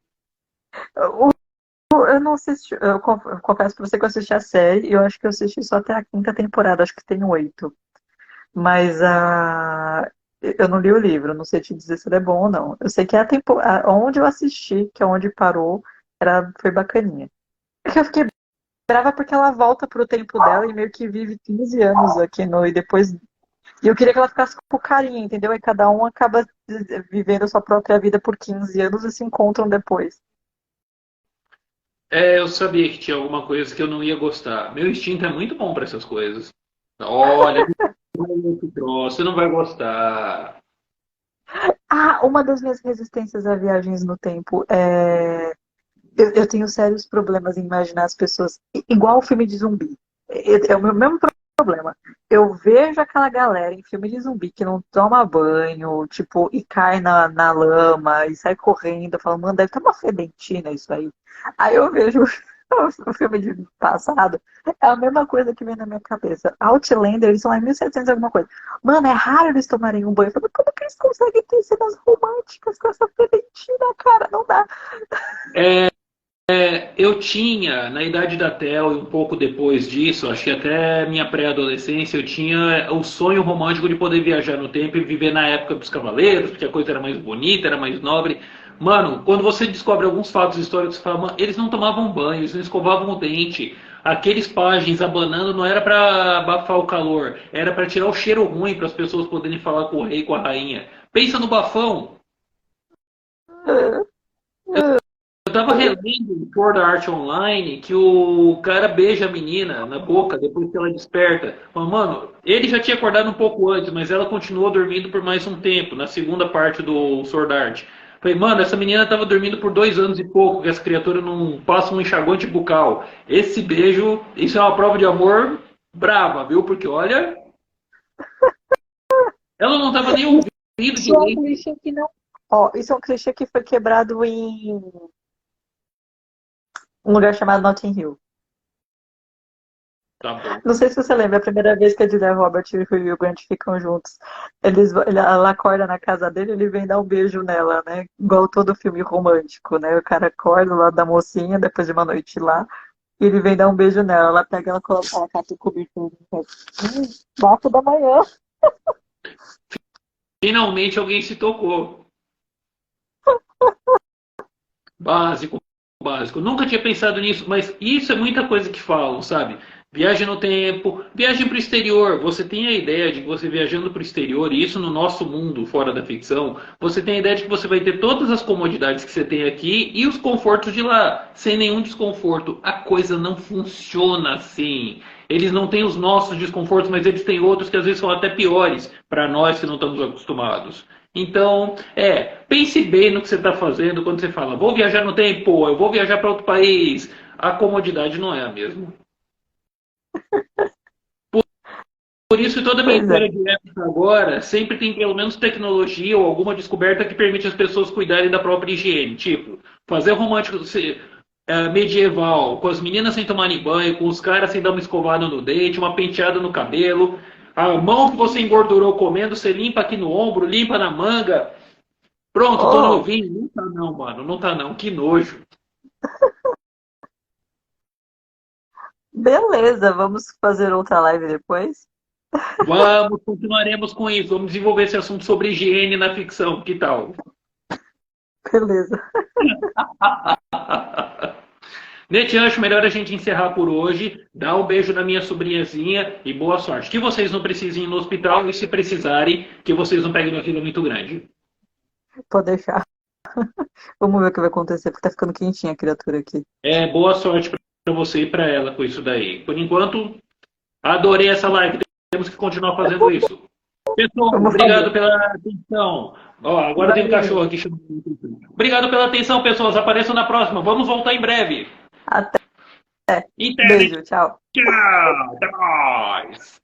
O- Eu não assisti, eu confesso pra você que eu assisti a série e eu acho que eu assisti só até a quinta temporada, acho que tem 8. Mas eu não li o livro, não sei te dizer se ele é bom ou não. Eu sei que onde eu assisti, que é onde parou, foi bacaninha. É que eu fiquei brava porque ela volta pro tempo dela e meio que vive 15 anos aqui no. E depois. E eu queria que ela ficasse com carinha, entendeu? E cada um acaba vivendo a sua própria vida por 15 anos e se encontram depois. Eu sabia que tinha alguma coisa que eu não ia gostar. Meu instinto é muito bom para essas coisas. Olha, esse troço, você não vai gostar. Uma das minhas resistências a viagens no tempo é. Eu tenho sérios problemas em imaginar as pessoas igual o filme de zumbi. É o meu mesmo problema. Eu vejo aquela galera em filme de zumbi que não toma banho, tipo, e cai na lama e sai correndo. Eu falo, mano, deve ter uma fedentina isso aí. Aí eu vejo o filme de passado, é a mesma coisa que vem na minha cabeça. Outlander, eles são lá em 1700 alguma coisa. Mano, é raro eles tomarem um banho. Eu falo, como que eles conseguem ter cenas românticas com essa fedentina, cara? Não dá. Eu tinha, na idade da Tel e um pouco depois disso, acho que até minha pré-adolescência, eu tinha o sonho romântico de poder viajar no tempo e viver na época dos cavaleiros, porque a coisa era mais bonita, era mais nobre. Mano, quando você descobre alguns fatos históricos, você fala, mano, eles não tomavam banho, eles não escovavam o dente. Aqueles pajens abanando não era para abafar o calor, era para tirar o cheiro ruim para as pessoas poderem falar com o rei e com a rainha. Pensa no bafão. Eu tava relendo o Sword Art Online que o cara beija a menina na boca depois que ela desperta. Mas, mano, ele já tinha acordado um pouco antes, mas ela continuou dormindo por mais um tempo, na segunda parte do Sword Art. Falei, mano, essa menina tava dormindo por 2 anos e pouco, que essa criatura não passa um enxaguante bucal. Esse beijo, isso é uma prova de amor brava, viu? Porque olha, ela não tava nem ouvindo Isso é um direito. clichê que não. Ó, isso é um clichê que foi quebrado em um lugar chamado Notting Hill. Tá bom. Não sei se você lembra, a primeira vez que a Julia Roberts e o Hugh Grant ficam juntos. Ela acorda na casa dele, ele vem dar um beijo nela, né? Igual todo filme romântico, né? O cara acorda lá da mocinha, depois de uma noite lá, e ele vem dar um beijo nela. Ela pega, ela coloca, ela cata o cobertor. 4 da manhã. Finalmente alguém se tocou. Básico, básico. Nunca tinha pensado nisso, mas isso é muita coisa que falam, sabe? Viagem no tempo, viagem para o exterior. Você tem a ideia de que você viajando para o exterior, e isso no nosso mundo, fora da ficção, você tem a ideia de que você vai ter todas as comodidades que você tem aqui e os confortos de lá, sem nenhum desconforto. A coisa não funciona assim. Eles não têm os nossos desconfortos, mas eles têm outros que às vezes são até piores para nós que não estamos acostumados. Então, pense bem no que você está fazendo quando você fala, vou viajar no tempo, eu vou viajar para outro país. A comodidade não é a mesma. Por isso, toda a minha Pois é. história de época agora sempre tem pelo menos tecnologia ou alguma descoberta que permite as pessoas cuidarem da própria higiene. Tipo, fazer romântico medieval, com as meninas sem tomarem banho, com os caras sem dar uma escovada no dente, uma penteada no cabelo. A mão que você engordurou comendo, você limpa aqui no ombro, limpa na manga. Pronto, tô Oh, novinho. Não tá não, mano. Não tá não. Que nojo. beleza, vamos fazer outra live depois? Vamos, continuaremos com isso. Vamos desenvolver esse assunto sobre higiene na ficção. Que tal? Beleza. Nete, acho melhor a gente encerrar por hoje. Dá um beijo na minha sobrinhazinha e boa sorte. Que vocês não precisem ir no hospital e se precisarem, que vocês não peguem uma fila muito grande. Pode deixar. Vamos ver o que vai acontecer, porque tá ficando quentinha a criatura aqui. Boa sorte para você e para ela com isso daí. Por enquanto, adorei essa live. Temos que continuar fazendo isso. Pessoal, Vamos obrigado fazer. pela atenção. Ó, agora tem um Valeu. cachorro aqui chamando. Obrigado pela atenção, pessoas. Apareçam na próxima. Vamos voltar em breve. Até. Internet, Beijo, tchau. tchau. Até mais.